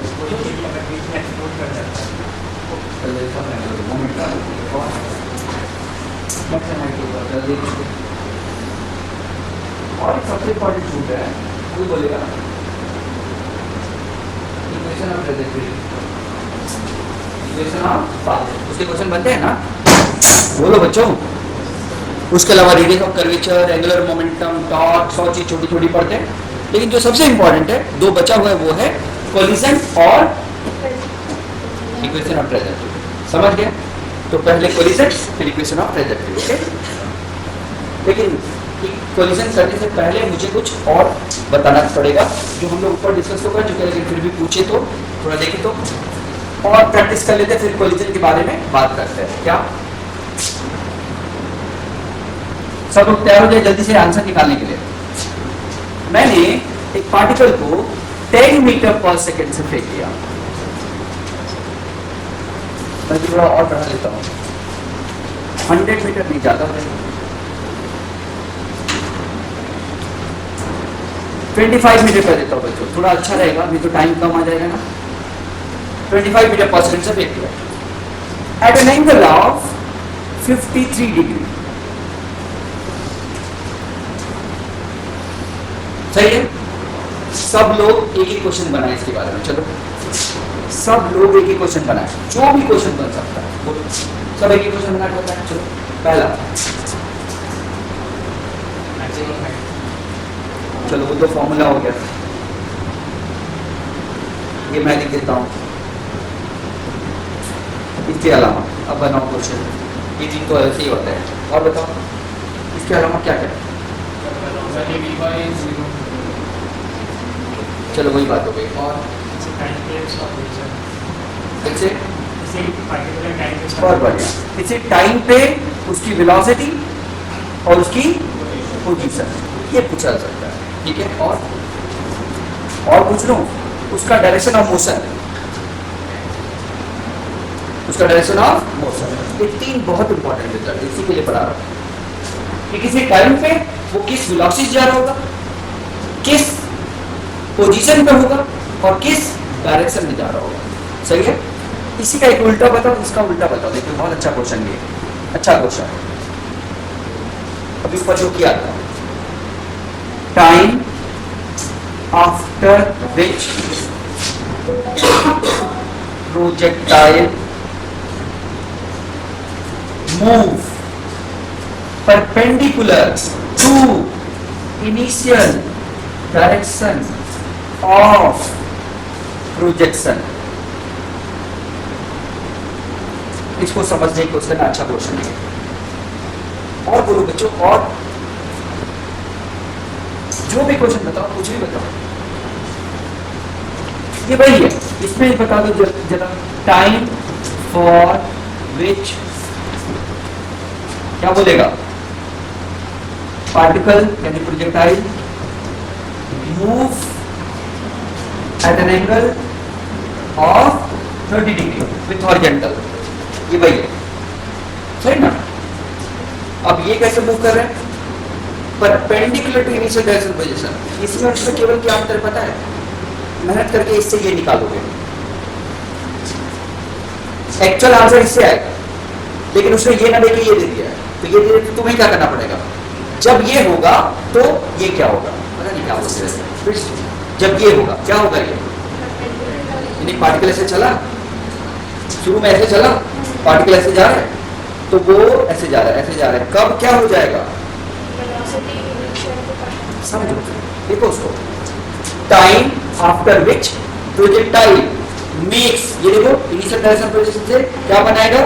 और एक सबसे इम्पोर्टेंट छूट है, कोई बोलेगा equation of trajectory, equation of path, उसके क्वेश्चन बनते हैं ना, बोलो बच्चों। उसके अलावा radius of curvature, angular momentum, torque, 100 चीज छोटी छोटी पढ़ते हैं। लेकिन जो सबसे इंपॉर्टेंट है, दो बचा हुआ है, वो है कोलिजन और इक्वेशन ऑफ ट्रेजेक्टरी। समझ गए? तो पहले कोलिजन फिर इक्वेशन ऑफ ट्रेजेक्टरी, ओके। लेकिन कोलिजन करने से पहले मुझे कुछ और बताना पड़ेगा, जो हम लोग ऊपर डिस्कस तो कर चुके हैं, लेकिन फिर भी पूछे तो थोड़ा देखें तो और प्रैक्टिस कर लेते हैं, फिर कोलिजन के बारे में बात करते हैं। क्या सब लोग तैयार हो जाए जल्दी से आंसर निकालने के लिए? मैंने एक पार्टिकल को 10 मीटर पर सेकेंड से फेंक दिया। मैं थोड़ा और बढ़ा लेता हूँ, 100 मीटर नहीं, ज्यादा है, 25 मीटर कर देता हूँ बच्चों, थोड़ा अच्छा रहेगा, नहीं तो टाइम कम आ जाएगा ना। 25 मीटर पर सेकेंड से फेंक दिया at an angle of 53 degree. सही है? सब लोग एक ही क्वेश्चन बनाए इसके बारे में। चलो सब लोग एक ही क्वेश्चन बनाए, जो भी क्वेश्चन बन सकता है बोलो, सब एक ही क्वेश्चन बना करता है। चलो पहला, चलो वो तो फॉर्मूला हो गया, ये मैं लिख देता हूँ। इसके अलावा अब बनाओ क्वेश्चन, ये चीज तो ऐसे ही होता है। और बताओ इसके अलावा क्या क्या? चलो वही बात हो गई। और बहुत बढ़िया, इसे टाइम पे उसकी वेलोसिटी और उसकी पोजीशन, ये पूछा जा सकता है, ठीक है। और पूछ लो उसका डायरेक्शन ऑफ मोशन, उसका डायरेक्शन ऑफ मोशन। ये तीन बहुत इंपॉर्टेंट रिजल्ट इसी के लिए पढ़ा रहा हूं कि किसी टाइम पे वो किस वेलोसिटी जा रहा होगा, किस पोजीशन पे होगा और किस डायरेक्शन में जा रहा होगा। सही है? इसी का एक उल्टा बताओ, इसका उल्टा बताओ। देखिए बहुत अच्छा क्वेश्चन है, अच्छा क्वेश्चन है। अभी ऊपर जो किया था, time after which projectile move perpendicular to initial direction of projection. इसको समझने की क्वेश्चन, अच्छा क्वेश्चन है। और बोलो बच्चों, और जो भी क्वेश्चन बताओ, कुछ भी बताओ, ये वही है। इसमें बता दो जरा, टाइम फॉर विच क्या बोलेगा, पार्टिकल यानी projectile move at an angle of 30 degree with horizontal, ये वही है। सही ना? अब ये कैसे मूव कर रहे हैं? Perpendicular to initial direction position. इसमें उसमें केवल क्या अंतर पता है? मेहनत करके इससे ये निकालोगे, एक्चुअल आंसर इससे आएगा, लेकिन उसने ये ना देके ये दे दिया है, तो ये दे तो तुम्हें क्या करना पड़ेगा? जब ये होगा तो ये क्या होगा, पता नहीं क्या होगा। जब ये होगा क्या होगा? ये पार्टिकल ऐसे चला, शुरू में ऐसे चला, पार्टिकल ऐसे जा रहा है, तो वो ऐसे जा रहा है, ऐसे जा रहा है, कब क्या हो जाएगा? समझो, देखो उसको, time after which projectile makes, ये देखो इनिशियल डायरेक्शन प्रोजेक्शन से क्या बनाएगा,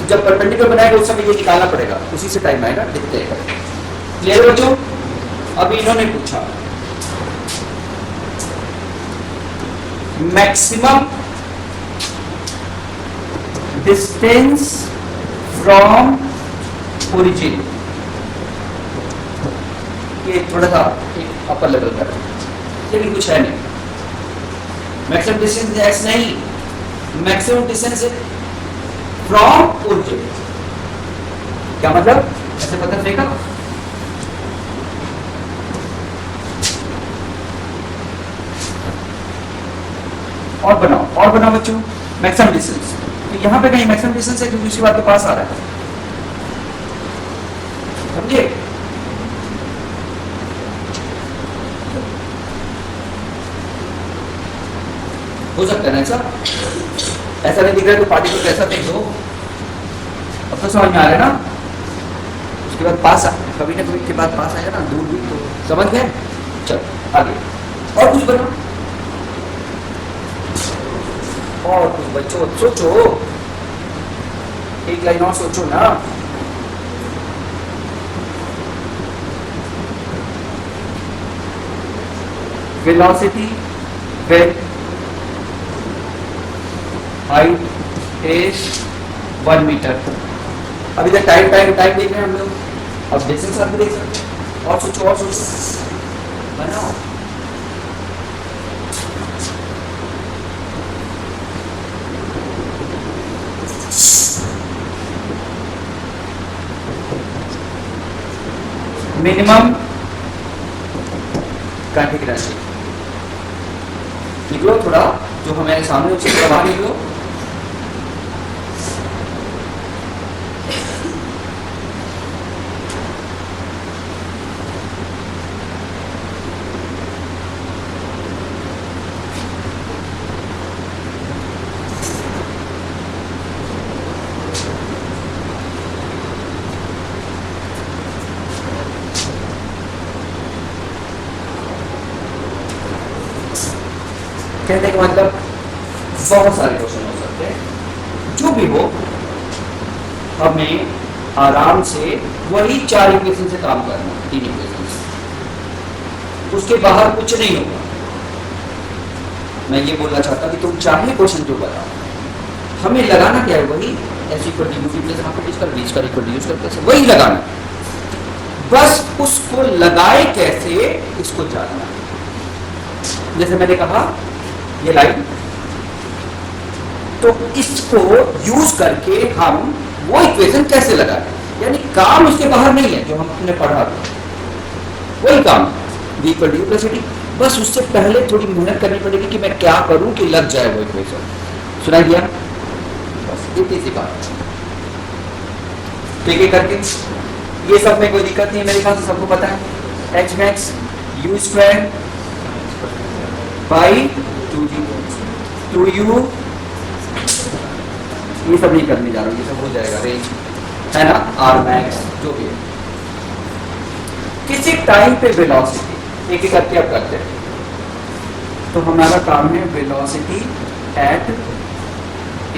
जब परपेंडिकुलर बनाएगा उस समय ये निकालना पड़ेगा, उसी से टाइम आएगा, देखते हैं। क्लियर बच्चों? अभी इन्होंने पूछा मैक्सिमम डिस्टेंस फ्रॉम ओरिजिन, ये थोड़ा सा अपर लेवल का है लेकिन कुछ है नहीं। मैक्सिमम डिस्टेंस एक्स नहीं, मैक्सिमम डिस्टेंस फ्रॉम ओरिजिन, क्या मतलब, ऐसे पता फेंका, और बनाओ बच्चों मैक्सिमम डिस्टेंस। तो यहाँ पे कहीं मैक्सिमम डिस्टेंस है क्योंकि दूसरी बात के पास आ रहा है, समझे? हो सकता है ना ऐसा नहीं दिख रहा है तो पार्टिकल कैसा देख दो, अब तो समझ में आ रहा है ना। उसके बाद पास कभी ना कभी के बाद पास आएगा ना, दूर दूर तो समझ गए। चलो आगे और कुछ बनाओ, और कुछ बच्चों सोचो, एक लाइन और सोचो ना। Velocity with height is 1 metre. अभी तक टाइम टाइम टाइम देख रहे हैं हम लोग, अब डिस्टेंस आप भी देख सकते हैं। और सोचो बनाओ। मिनिमम कांटिक राशि निकलो, थोड़ा जो हमारे सामने उससे थोड़ा बाहर निकलो। कहने का मतलब बहुत सारे क्वेश्चन हो सकते हैं, जो भी हो हमें आराम से वही 4 इक्वेशन से काम करना, 3 इक्वेशन से, उसके बाहर कुछ नहीं होगा। मैं ये बोलना चाहता कि तुम चाहे क्वेश्चन जो बताओ, हमें लगाना क्या है, वही S equal to U plus half इसका बीच का इक्वल टू यूज करके वही लगाना, बस उसको लगाए कैसे इसको जानना। जैसे मैंने कहा ये लाइन, तो इसको यूज करके हम वो इक्वेशन कैसे लगाएं, यानी काम उसके बाहर नहीं है जो हमने पढ़ा था, वही काम v equal to U plus T, बस उससे पहले थोड़ी मेहनत करनी पड़ेगी कि मैं क्या करूं कि लग जाए वो इक्वेशन। सुनाई दिया? बस इतनी सी बात, ठीक है करके। ये सब में कोई दिक्कत नहीं है मेरे ख्याल से, सबको पता है। H max you square by 2u, ये सब नहीं करने जा रहा हूँ, ये सब हो जाएगा, रेंज है ना, आर मैक्स जो भी है। किसी टाइम पे वेलोसिटी एक एक करके अब करते हैं, तो हमारा काम है वेलोसिटी एट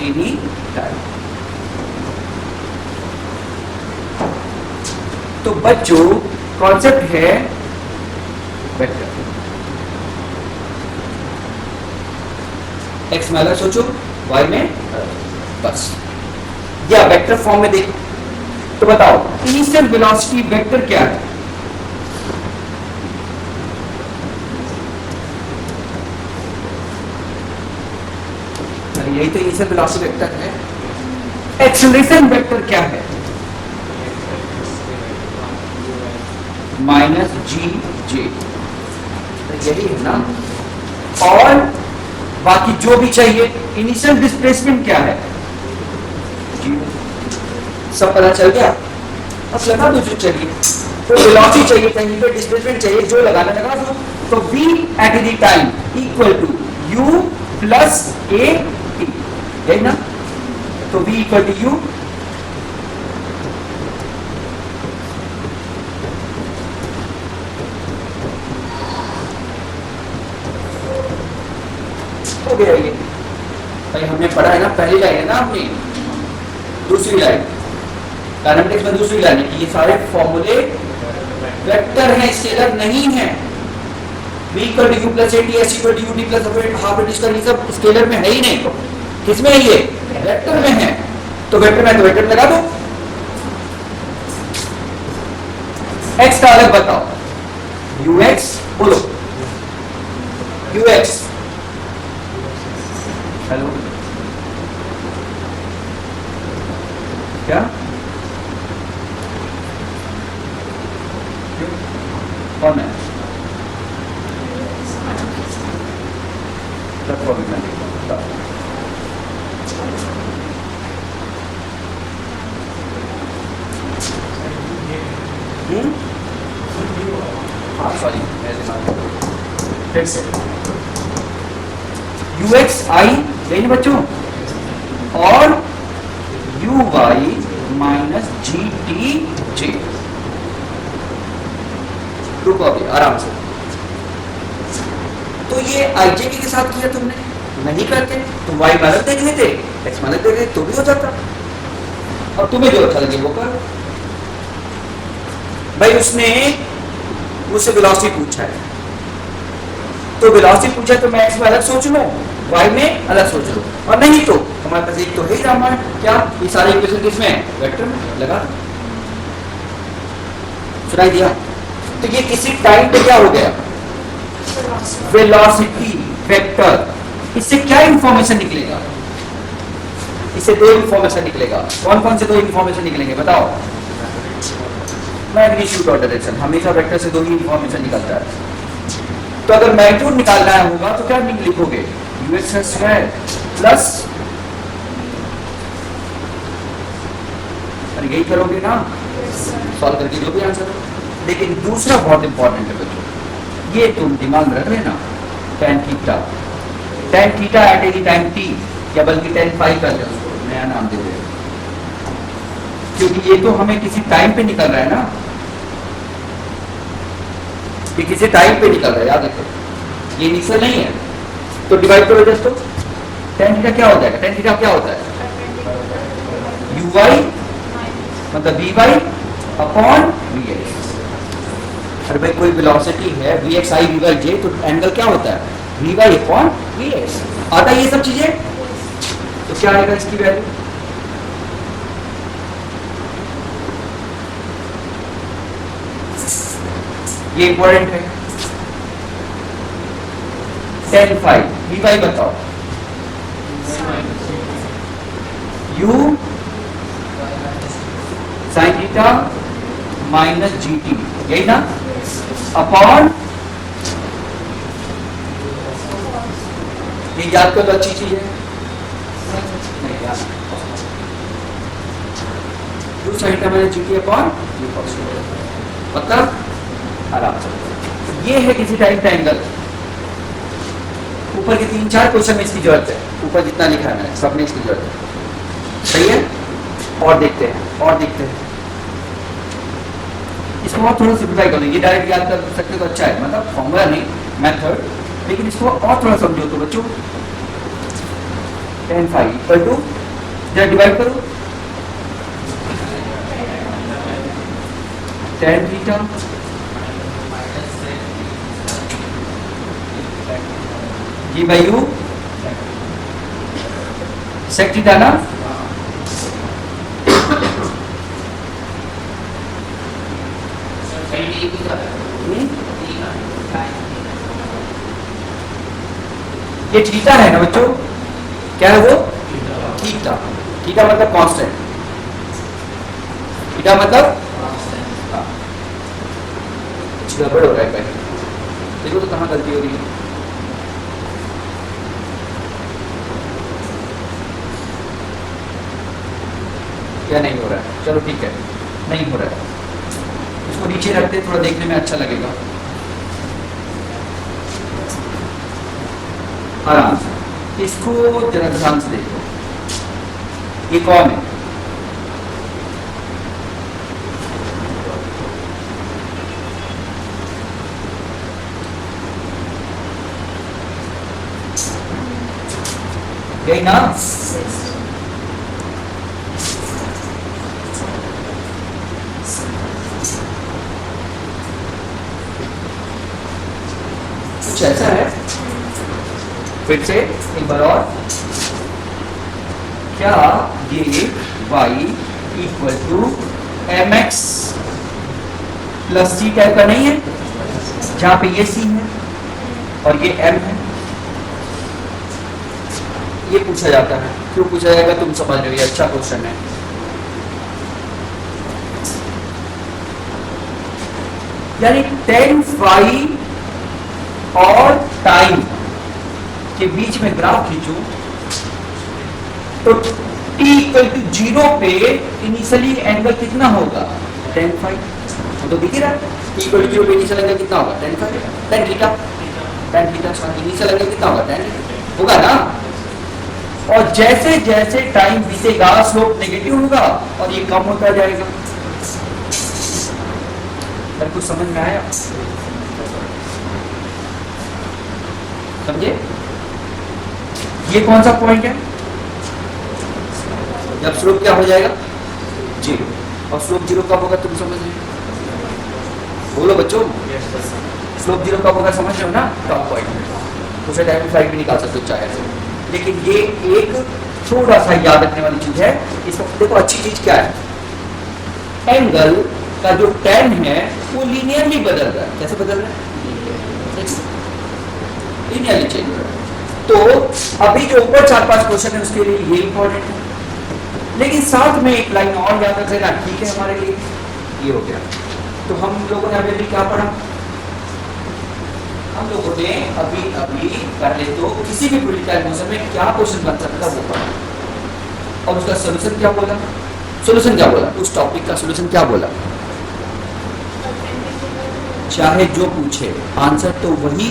एनी टाइम। तो बच्चों कॉन्सेप्ट है वेक्टर, एक्स में अलग सोचो, वाई में बस, या वेक्टर फॉर्म में देखो। तो बताओ इनिशियल वेलोसिटी वेक्टर क्या है? अरे यही तो इनिशियल वेलोसिटी वेक्टर है। एक्सेलरेशन वेक्टर क्या है? माइनस जी जे, तो यही है ना। और बाकी जो भी चाहिए, इनिशियल डिस्प्लेसमेंट क्या है? सब पता चल गया। अब लगा दो जो चाहिए, तो वेलोसिटी चाहिए, कहीं पे डिस्प्लेसमेंट चाहिए, जो लगाना लगा दो। तो v at any time equal to u plus a t, है ना। तो v इक्वल टू u हो गया ये। भाई हमने पढ़ा है ना, पहली लाइन है ना अपनी, दूसरी लाइन काइनेमेटिक्स में दूसरी लाइन है कि ये सारे फॉर्मूले वेक्टर हैं, स्केलर नहीं है। v equal to u plus at, s equal to ut plus half at square, ये सब स्केलर में है ही नहीं। किसमें है ये? वेक्टर में है। तो वेक्टर में तो वेक्टर लगा दो। x का अलग बताओ, ux बोलो, ux हेलो क्या कौन है? हाँ सॉरी, फिर से ux i यही बच्चों, और uy माइनस जी टी जे। रुको अभी आराम से। तो ये आईजे के साथ किया तुमने, नहीं करते तो y माइनस देख लेते, x माइनस देख लेते तो भी हो जाता। अब तुम्हें जो अच्छा लगे वो कर। भाई उसने मुझसे वेलोसिटी पूछा है, तो वेलोसिटी पूछा तो मैं x में अलग सोच लूं, y में अलग सोच लूं, और नहीं तो हमारे पास एक तो है ही रामायण, क्या ये सारे इक्वेशन किसमें? वेक्टर में लगा। सुनाई दिया? तो ये किसी टाइम पे क्या हो गया? Velocity vector. इससे क्या इंफॉर्मेशन निकलेगा? इससे दो इंफॉर्मेशन निकलेगा। कौन कौन से दो इंफॉर्मेशन निकलेंगे बताओ? मैग्नीट्यूड और डायरेक्शन, हमेशा वेक्टर से दो ही इंफॉर्मेशन निकलता है। तो अगर मैग्नीट्यूड निकालना होगा तो क्या लिखोगे? ux स्क्वायर प्लस, यही करोगे ना सॉल्व करके जो भी आंसर हो। लेकिन दूसरा बहुत इंपॉर्टेंट है बच्चों, ये तुम दिमाग में रख लेना, tan theta, tan theta eight any time t, या बल्कि tan फाई कर लो, उसको नया नाम दे दो, क्योंकि ये तो हमें किसी टाइम पे निकल रहा है ना, ये किसी टाइम पे निकल रहा है, याद रखो, ये इनिशियल नहीं है। तो डिवाइड करो दोस्तों, tan थीटा क्या हो जाएगा? tan थीटा क्या होता है? uy मतलब vy अपॉन vx। अरे भाई कोई वेलोसिटी है vx i vy j, तो एंगल क्या होता है? vy upon vx। आता है ये सब चीजें, तो क्या आएगा इसकी वैल्यू? ये इंपॉर्टेंट है। tan फाई vy बताओ, u sign theta minus G T, यही ना, अपॉन, ये याद कर लो, अच्छी चीज है। नहीं याद, two sine theta minus G T upon मतलब आराम से। ये है किसी टाइम का एंगल। ऊपर के 3-4 क्वेश्चन में इसकी जरूरत है, ऊपर जितना लिखा है मैंने सब में इसकी जरूरत है। सही है? और देखते हैं, और देखते हैं इसको और थोड़ा सिंप्लीफाई करो। ये डायरेक्ट याद कर सकते तो अच्छा है, मतलब फॉर्मूला नहीं, मेथड, लेकिन इसको और थोड़ा समझो तो बच्चों। tan फाई इक्वल टू, जरा डिवाइड करो, tan theta G by U sec theta ना, ये थीटा है ना बच्चों, क्या है वो? थीटा। थीटा मतलब कांस्टेंट, थीटा मतलब गड़बड़ हो रहा है पहले, देखो तो कहाँ गलती हो रही है। क्या नहीं हो रहा है? चलो ठीक है, नहीं हो रहा है, इसको नीचे रखते थोड़ा देखने में अच्छा लगेगा। आराम से इसको जरा ध्यान से देखो, ये कौन है? यही ना? कुछ ऐसा है, फिर से एक बार और, क्या ये y equal to M X plus C type का नहीं है, जहां पे ये c है और ये m है? ये पूछा जाता है। क्यों पूछा जाएगा तुम समझ रहे हो, ये अच्छा क्वेश्चन है। यानी tan फाई और टाइम के बीच में ग्राफ खींचूं तो t इक्वल टू 0 पे इनिशियली एंगल कितना होगा? tan phi. तो दिख रहा है t इक्वल टू 0 पे इनिशियल एंगल कितना होगा? tan phi, tan theta, tan theta initial angle कितना होगा? tan होगा ना। और जैसे जैसे टाइम बीतेगा स्लोप नेगेटिव होगा और ये कम होता जाएगा। कुछ समझ में आया? समझे? ये कौन सा पॉइंट है? जब स्लोप क्या हो जाएगा? 0। और स्लोप 0 कब होगा तुम समझ रहे हो? बोलो बच्चों, स्लोप 0 कब होगा समझ रहे हो ना? Top point. उसे टाइम फ्लाइट भी निकाल सकते हो चाहे से। लेकिन ये एक थोड़ा सा याद रखने वाली चीज है। इसको देखो, अच्छी चीज क्या है, एंगल का जो tan है वो लीनियरली बदल रहा है। कैसे बदल रहा है? लीनियरली चेंज हो रहा है। तो अभी जो ऊपर 4-5 क्वेश्चन है उसके लिए ये इंपॉर्टेंट है, लेकिन साथ में एक लाइन और याद रख लेना, ठीक है हमारे लिए ये हो गया। तो हम लोगों ने अभी क्या पढ़ा? हम लोगों ने अभी पहले तो किसी भी पोलिटिकल मोशन में क्या क्वेश्चन बन सकता है वो पढ़ा, और उसका सोल्यूशन क्या बोला? सोल्यूशन क्या बोला? उस टॉपिक का सोल्यूशन क्या बोला? चाहे जो पूछे आंसर तो वही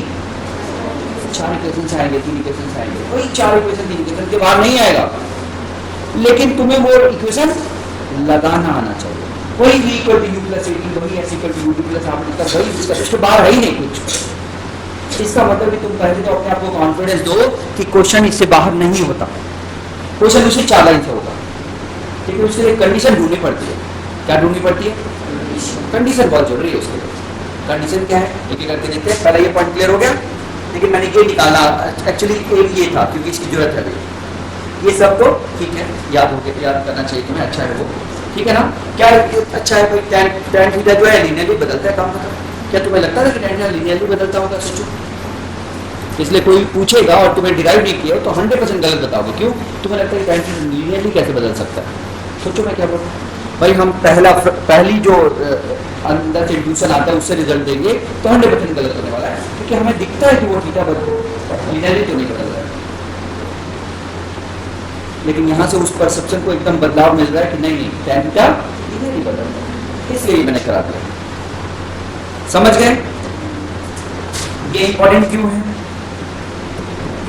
4 इक्वेशन आएंगे, 3 इक्वेशन आएंगे, वही 4 इक्वेशन 3 इक्वेशन के बाहर नहीं आएगा, लेकिन तुम्हें वो इक्वेशन लगाना आना चाहिए। वही v equal to u plus 18, वही s equal to u plus half, वही इसके बाहर है ही नहीं कुछ। इसका मतलब कि तुम पहले तो अपने आप को कॉन्फिडेंस दो कि क्वेश्चन इससे बाहर नहीं होता, क्वेश्चन उससे 4 लाइन से होगा। लेकिन उसके लिए कंडीशन ढूंढनी पड़ती है। क्या ढूंढनी पड़ती है? कंडीशन बहुत जरूरी है उसके लिए। कंडीशन क्या है एक एक करके देखते हैं। पहले ये पॉइंट क्लियर हो गया, लेकिन मैंने ये निकाला, एक्चुअली एक ये था क्योंकि इसकी जरूरत है अभी। ये सब तो ठीक है, याद हो गया, याद करना चाहिए तुम्हें, अच्छा है वो, ठीक है ना? क्या अच्छा है भाई? tan थीटा जो है लीनियरली बदलता है, काम बता। क्या तुम्हें लगता है कि tan थीटा लीनियरली बदलता होगा? सोचो। इसलिए कोई पूछेगा और तुम्हें डिराइव नहीं किया तो 100% गलत बताओगे। क्यों? तुम्हें लगता है tan थीटा लीनियरली कैसे बदल सकता है? सोचो मैं क्या बोलूँ भाई। हम पहली जो अंदर से इंट्यूशन आता है उससे रिजल्ट देंगे तो 100% गलत होने वाला है, क्योंकि हमें दिखता है कि वो थीटा लीनियरली तो नहीं बदल रहा है, लेकिन यहाँ से उस परसेप्शन को एकदम बदलाव मिल रहा है कि नहीं tan थीटा लीनियरली बदल रहा है। इसलिए मैंने करा दिया। समझ गए? ये इंपॉर्टेंट क्यों है?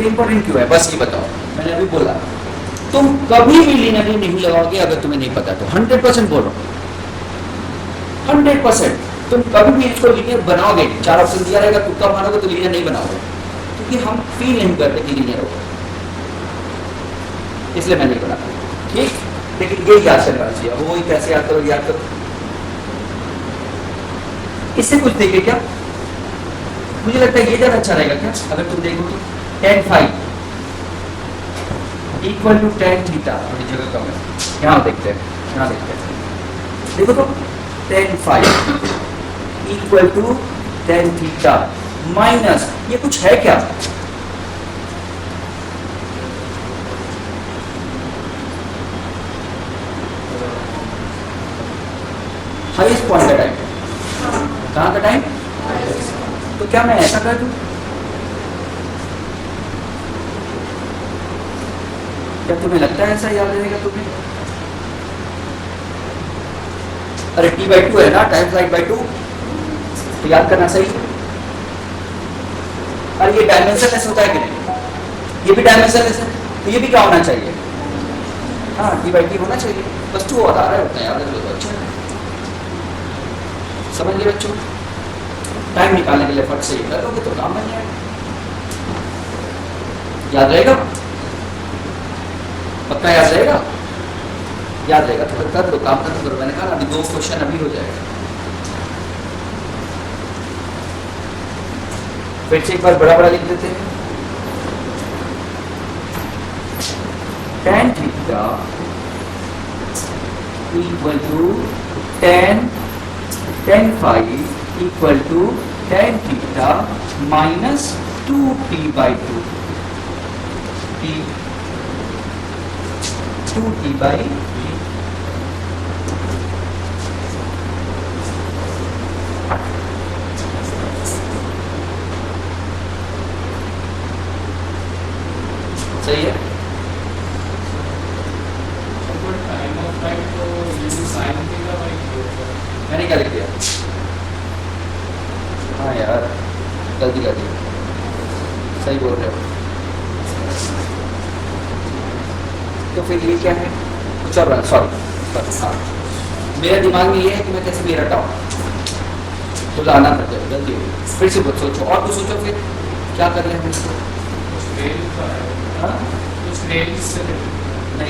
ये इंपॉर्टेंट क्यों है बस ये बताओ। मैंने अभी बोला तुम कभी भी लीनियरली नहीं लगाओगे अगर तुम्हें नहीं पता तो। 100% बोलो, 100%। तुम कभी भी इसको लीनियर बनाओगे, 4 ऑप्शन दिया रहेगा, तुक्का मारोगे तो लीनियर नहीं बनाओगे, क्योंकि हम फील नहीं करते कि लीनियर होगा। इसलिए मैं नहीं बना, ठीक? लेकिन ये याद करना चाहिए। वो कैसे याद करो? याद करो, इससे कुछ देखे क्या? मुझे लगता है ये ज्यादा अच्छा रहेगा क्या? अगर तुम देखो तो tan phi equal to tan theta, थोड़ी जगह कम है, यहाँ देखते हैं, यहाँ देखते हैं। देखो तो tan phi equal to tan theta minus, ये कुछ है क्या? हाईएस्ट पॉइंट का टाइम, कहाँ का टाइम? तो क्या मैं ऐसा कर दूं? क्या तुम्हें लगता है ऐसा याद रहेगा तुम्हें? अरे t/2 है ना, टाइम फ्लाइट बाई 2, तो याद करना सही। अरे ये डायमेंशनलेस होता है कि नहीं? ये भी डायमेंशनलेस है, तो ये भी क्या होना चाहिए? हाँ, t/t होना चाहिए, बस 2 और आ रहा है उतना याद रख लो तो अच्छा है। समझ गए बच्चों? टाइम निकालने के लिए फट से कर लोगे तो काम बन जाएगा। याद रहेगा? पक्का याद रहेगा? याद रहेगा तो कर लो, काम खत्म करो। मैंने कहा ना अभी 2 क्वेश्चन अभी हो जाएगा। फिर से एक बार बड़ा बड़ा लिख देते हैं। tan theta equal to tan phi equal to tan theta minus 2t/2 2t/2। सही है। मैंने क्या लिख दिया? हाँ यार गलती कर दी। सही बोल रहे हो। तो फिर ये क्या है? कुछ और बना, सॉरी। हाँ मेरे दिमाग में ये है कि मैं कैसे भी रटाऊँ, तो लाना पड़ जाए, गलती हो। फिर से कुछ सोचो, और कुछ सोचो, फिर क्या कर रहे हैं हम इसको? हाँ नहीं,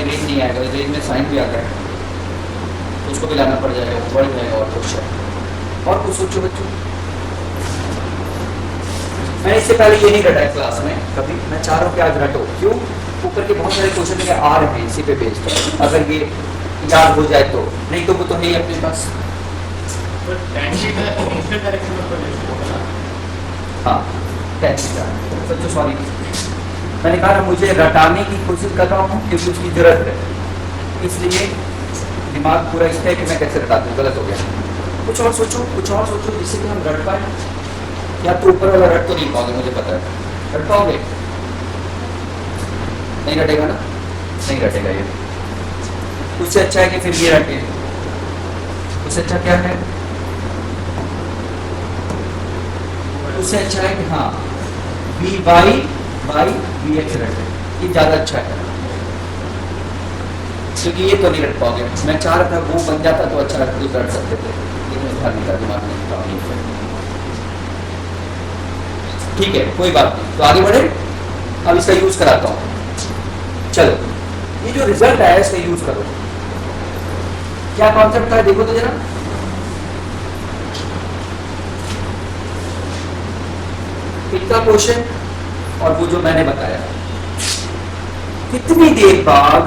रेंज नहीं आएगा, रेंज में साइन भी आता है, उसको भी लाना पड़ जाएगा, बढ़ जाएगा और कुछ। और कुछ सोचो बच्चों। मैंने इससे पहले ये नहीं रटा है क्लास में कभी, मैं चाह रहा हूँ कि आज रटो। क्यों? ऊपर के बहुत सारे क्वेश्चन आ रहे हैं इसी पे बेस्ड, अगर ये याद हो जाए तो, नहीं तो वो तो है ही अपने पास। हाँ बच्चों सॉरी, मैंने कहा ना मुझे रटाने की कोशिश कर रहा हूँ क्योंकि उसकी जरूरत है, इसलिए दिमाग पूरा इस है कि मैं कैसे रटा दूँ। गलत हो गया। कुछ और सोचो, कुछ और सोचो जिससे कि हम रट पाए। या तो ऊपर वाला रट तो नहीं पाओगे, मुझे पता है। रट पाओगे? नहीं रटेगा ना? नहीं रटेगा ये। उससे अच्छा है कि फिर ये रटे। उससे अच्छा क्या है? उससे अच्छा है कि हाँ वी बाई वी एक्स रटे, ये ज़्यादा अच्छा है, क्योंकि ये तो नहीं रट पाओगे। मैं चाह रहा था वो बन जाता तो अच्छा रट सकते थे, लेकिन ध्यान नहीं था, दिमाग में काम नहीं था। ठीक है कोई बात नहीं, तो आगे बढ़े। अब इसका यूज कराता हूँ। चलो ये जो रिजल्ट आया इसका यूज करो। क्या कॉन्सेप्ट था देखो तो जरा। इनका क्वेश्चन और वो जो मैंने बताया, कितनी देर बाद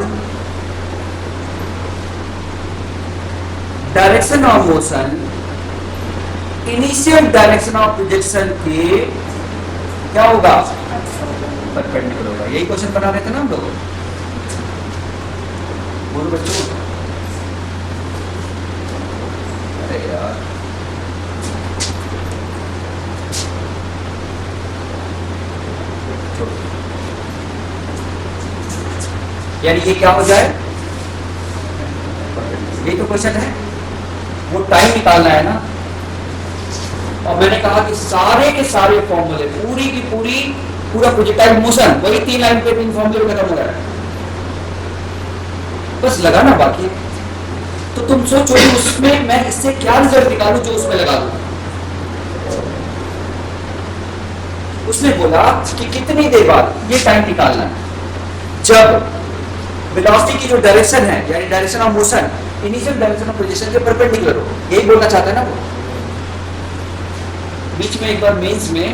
direction of motion initial direction of projection के क्या होगा? परपेंडिकुलर होगा। यही क्वेश्चन बना रहे थे ना हम लोग। बोलो बच्चों। अरे यार यानी ये क्या हो जाए? ये तो क्वेश्चन है, वो टाइम निकालना है ना। और मैंने कहा कि सारे के सारे फॉर्मूले, पूरी की पूरी, पूरा प्रोजेक्टाइल मोशन वही 3 लाइन पे 3 फॉर्मूले खत्म हो रहा है, बस लगाना बाकी है। तो तुम सोचो उसमें मैं इससे क्या रिजल्ट निकालूं जो उसमें लगा दूं। उसने बोला कि कितनी देर बाद, ये टाइम निकालना है जब वेलोसिटी की जो डायरेक्शन है, यानी direction of motion initial direction of position के परपेंडिकुलर हो। यही बोलना चाहता है ना वो। बीच में एक बार मेंस में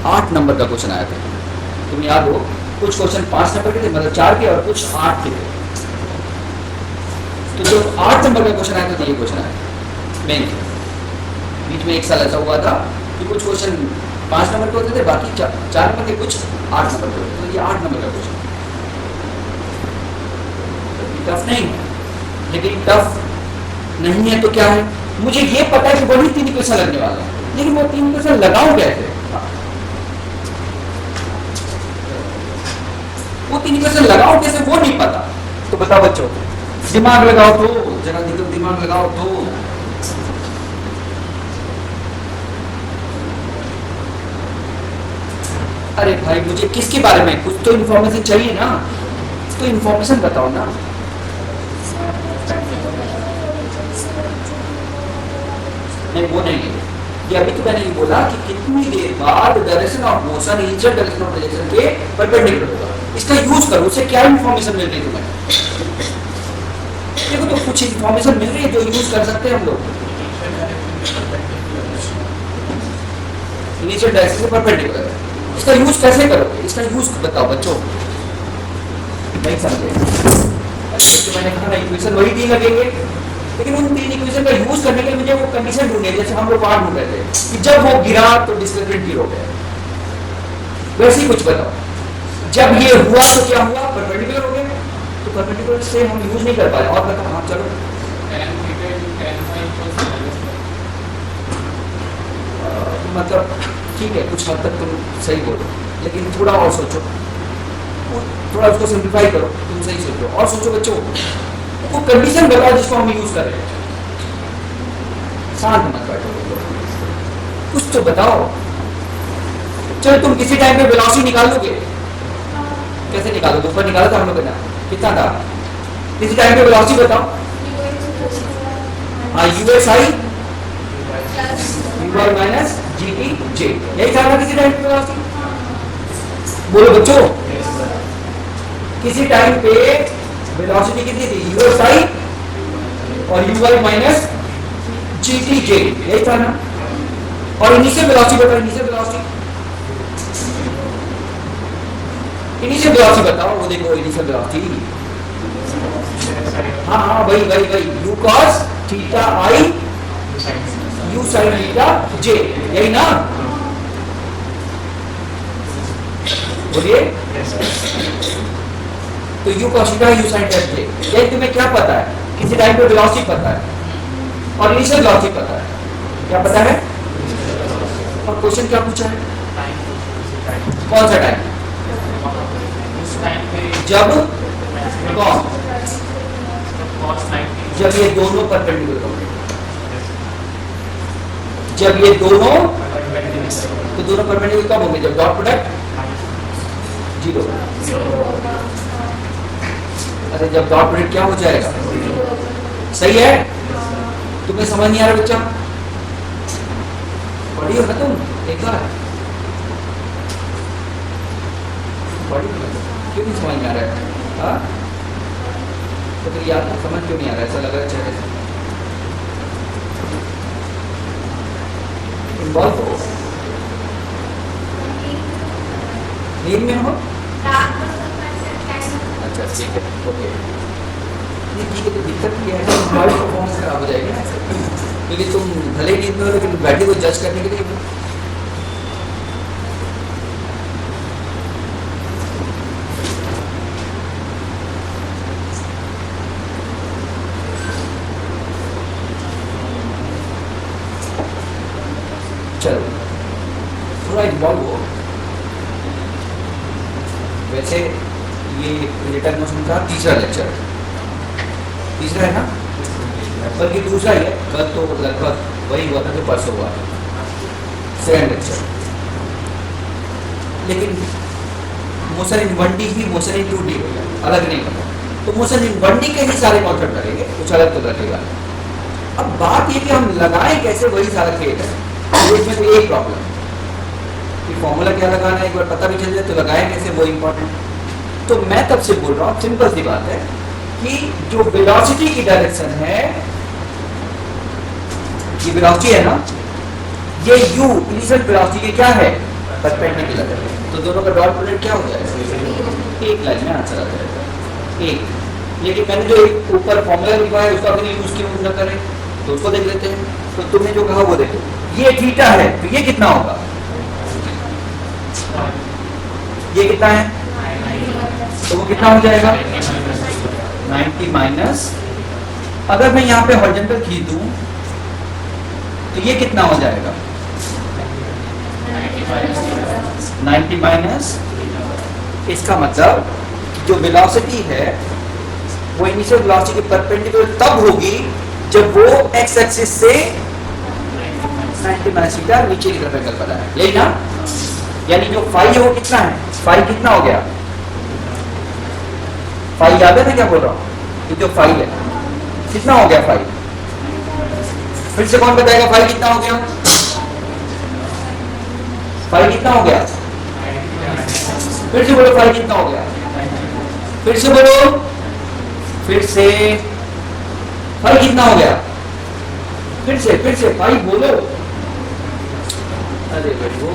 8 नंबर का क्वेश्चन आया था, तुम्हें याद हो? कुछ क्वेश्चन 5 नंबर के थे, मतलब 4 के, और कुछ 8 के थे। तो जो 8 नंबर का क्वेश्चन आया था, तो ये क्वेश्चन आया मेन। बीच में एक साल ऐसा हुआ था कि कुछ क्वेश्चन 5 नंबर के होते थे, बाकी 4 नंबर के, कुछ 8 नंबर के होते थे। तो ये 8 नंबर का क्वेश्चन टफ नहीं, लेकिन टफ नहीं है तो क्या है? मुझे ये पता है कि वही 3 क्वेश्चन लगने वाला है, लेकिन वो 3 क्वेश्चन लगाऊं कैसे? वो 3 क्वेश्चन लगाओ कैसे वो नहीं पता। तो बताओ बच्चों, दिमाग लगाओ तो, जरा दिमाग लगाओ तो। अरे भाई मुझे किसके बारे में, कुछ तो इन्फॉर्मेशन चाहिए ना, तो इन्फॉर्मेशन बताओ ना। नहीं वो नहीं है, ये अभी तो मैंने बोला कि कितनी देर बाद direction of motion initial direction of projection के परपेंडिकुलर होगा। इसका यूज करो, उससे क्या इंफॉर्मेशन मिल रही है तुम्हें? देखो तो कुछ इंफॉर्मेशन मिल रही है जो यूज कर सकते हैं हम लोग। इनिशियल डायरेक्शन से परपेंडिकुलर है, इसका यूज कैसे करोगे? इसका यूज बताओ बच्चों, नहीं समझे? तो मैंने कहा इक्वेशन वही 3 लगेंगे, लेकिन उन 3 इक्वेशन का यूज करने के लिए मुझे वो कंडीशन ढूंढनी है। जैसे हम लोग वहां ढूंढ रहे थे कि जब वो गिरा तो डिस्प्लेसमेंट 0 हो गया, वैसे ही कुछ बताओ। जब ये हुआ तो क्या हुआ? परपेंडिकुलर हो गया, तो परपेंडिकुलर से हम यूज नहीं कर पाए। और बताओ, हाँ चलो मतलब ठीक है, कुछ हद तक तुम सही बोलो, लेकिन थोड़ा और सोचो, थोड़ा उसको सिंप्लीफाई करो, तुम सही सोचो और सोचो बच्चों। वो कंडीशन बताओ जिसको हम यूज कर रहे हैं। शांत मत बैठो, कुछ तो बताओ। चलो तुम किसी टाइम पे वेलोसिटी निकाल लोगे, कैसे निकालोगे? ऊपर निकाला था हम लोग ने, कितना था? किसी टाइम पे वेलोसिटी बताओ। हाँ, यूएसआई यूआई माइनस जीटी जे, यही था ना किसी टाइम पे वेलोसिटी? बोलो बच्चों, किसी टाइम पे वेलोसिटी कितनी थी? यूएसआई और यूआई माइनस जीटी जे, यही था ना? और इनिशियल वेलोसिटी बताओ, इनिशियल वेलोसिटी, इनिशियल वेलोसिटी बताओ। वो देखो इनिशियल वेलोसिटी, हाँ हाँ वही वही वही, u cos theta i u sine theta j, यही ना? बोलिए। तो u cos theta u sine theta j, यही तुम्हें क्या पता है? किसी टाइम पे वेलोसिटी पता है और इनिशियल वेलोसिटी पता है, क्या पता है? और क्वेश्चन क्या पूछा है? कौन सा टाइम? जब कौन? जब ये दोनों परपेंडिकुलर होंगे, जब ये दोनों, तो दोनों परपेंडिकुलर कब होंगे? जब डॉट प्रोडक्ट 0। अच्छा, जब डॉट प्रोडक्ट क्या हो जाएगा? सही है? तुम्हें समझ नहीं आ रहा बच्चा? पढ़ी हो ना तुम एक बार? पढ़ी हो ना? क्यों नहीं समझ में आ रहा है? हाँ, तो फिर याद समझ क्यों नहीं आ रहा है? ऐसा लग रहा है चेहरे से। इन्वॉल्व हो, नींद में हो? अच्छा ठीक है, ओके, ये ठीक है। तो दिक्कत ये है कि हमारी परफॉर्मेंस खराब हो जाएगी ना, क्योंकि तुम भले ही नींद में हो लेकिन बैठे को जज करने के लिए। चलो थोड़ा इन्वॉल्व हो। वैसे ये रिटर्न मोशन का तीसरा लेक्चर, तीसरा है ना, बल्कि दूसरा ही है। कल तो लगभग वही हुआ था जो परसों हुआ, सेकंड लेक्चर। लेकिन motion in 1D he motion in 2D हो गया, अलग नहीं होगा। तो मोशन इन 1D के ही सारे कॉन्सेप्ट करेंगे, कुछ अलग तो लगेगा। अब बात ये कि हम लगाएं कैसे, वही सारा खेल है। इसमें तो एक प्रॉब्लम कि फॉर्मूला क्या लगाना है, एक बार पता भी चल जाए तो लगाएं कैसे, वो इम्पोर्टेंट। तो मैं तब से बोल रहा हूँ, सिंपल सी बात है कि जो वेलोसिटी की डायरेक्शन है, ये वेलोसिटी है ना, ये u इनिशियल वेलोसिटी के क्या है? परपेंडिकुलर है। तो दोनों का डॉट प्रोडक्ट क्या हो जाएगा? एक लाइन में आंसर आ जाएगा एक। लेकिन मैंने जो एक ऊपर फॉर्मूला लिखा है उसका भी यूज क्यों न करें, तो उसको देख लेते हैं। तो तुमने जो कहा वो देखो, ये थीटा है तो ये कितना होगा? ये कितना है? तो वो कितना हो जाएगा? 90 माइनस, अगर मैं यहाँ पे हॉरिजॉन्टल खींच दूं तो ये कितना हो जाएगा? 90 माइनस। इसका मतलब जो वेलोसिटी है वो इनिशियल वेलोसिटी के परपेंडिकुलर तब होगी जब वो एक्स एक्सिस से 90 माइनस थीटा नीचे की तरफ एंगल बना है, यही ना? यानी जो फाई है वो कितना है? फाई कितना हो गया? फाई याद है मैं क्या बोल रहा हूँ? ये जो फाई है कितना हो गया? फाई फिर से कौन बताएगा फाई कितना हो गया? फाई कितना हो गया? फिर से बोलो फाई कितना हो गया? फिर से बोलो, फिर से। फाइव कितना हो गया? फिर से फाइव बोलो। अरे बेटो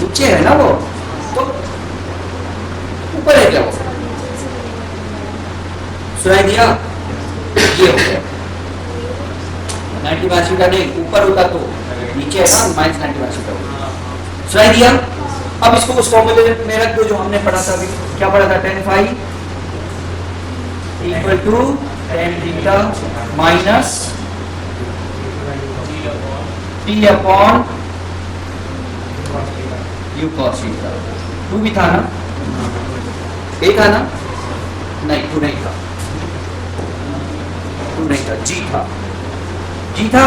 नीचे है ना वो, तो ऊपर है क्या वो? सुनाई दिया? ये हो गया 90 का नहीं, ऊपर होता तो नीचे है ना, -90 का। सुनाई दिया? अब इसको उस फॉर्मूले में रख दो जो हमने पढ़ा था अभी। क्या पढ़ा था? tan phi equal to tan theta minus t upon u cos theta. 2 भी था ना? a था ना? नहीं 2 नहीं था, 2 नहीं था, g था, g था।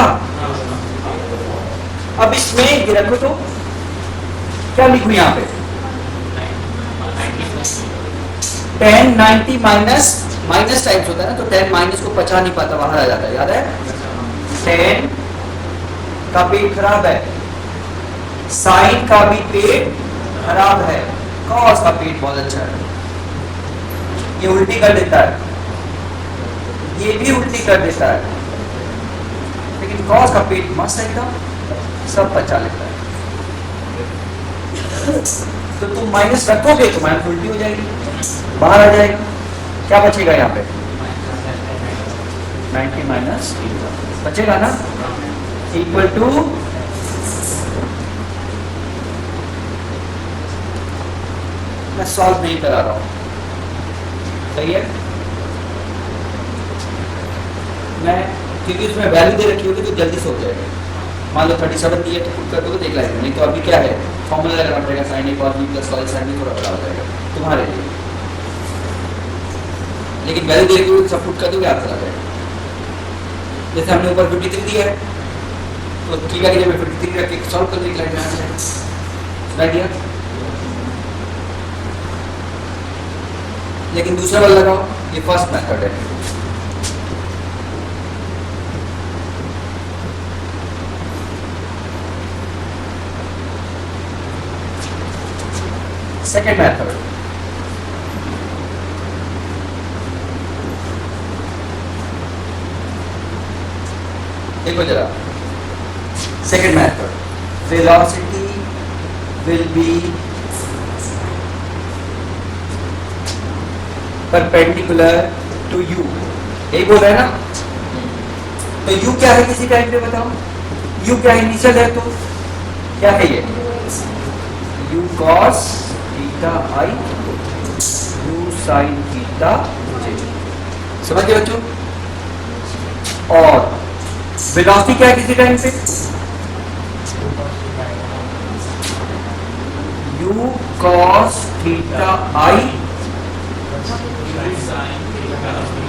अब इसमें ये रखो तो क्या लिखूं यहाँ पे? tan 90 माइनस टाइम्स होता है ना, तो tan माइनस को पचा नहीं पाता, बाहर आ जाता है, याद है? tan का पेट खराब है, साइन का भी पेट खराब है, cos का पेट बहुत अच्छा है। ये उल्टी कर देता है, ये भी उल्टी कर देता है, लेकिन cos का पेट मस्त है एकदम, सब पचा लेता है। तो तुम माइनस रखोगे तो माइनस उल्टी हो जाएगी, बाहर आ जाएगा। क्या बचेगा यहाँ पे? 90 माइनस बचेगा ना, इक्वल टू मैं सॉल्व नहीं करा रहा हूं, सही है? मैं क्योंकि उसमें वैल्यू दे रखी होगी तो जल्दी से हो जाएगा। मान लो 37 दिए तो पुट कर दो तो देख लाएंगे, नहीं तो अभी क्या है, फॉर्मूला लगाना पड़ेगा, sin a cos b plus cos sin b, थोड़ा बड़ा हो जाएगा तुम्हारे लिए, लेकिन वैल्यू दे रखी होगी सब पुट कर दोगे, आप चला जाएगा। जैसे हमने ऊपर 53 दिया है तो थीटा की जगह 53 रख के सॉल्व कर देंगे, लाइन में आ जाएगा। सुनाई दिया? लेकिन दूसरा वाला लगाओ, ये फर्स्ट मेथड है। सेकेंड मेथड, देखो जरा, second method, velocity will be perpendicular to u, यही बोल रहा है ना? तो u क्या है किसी टाइम पे बताओ? u क्या है? इनिशियल है, तो क्या है ये? u cos theta i, u sin theta j। समझ गए बच्चों? और वेलोसिटी क्या है किसी टाइम पे? u cos theta i,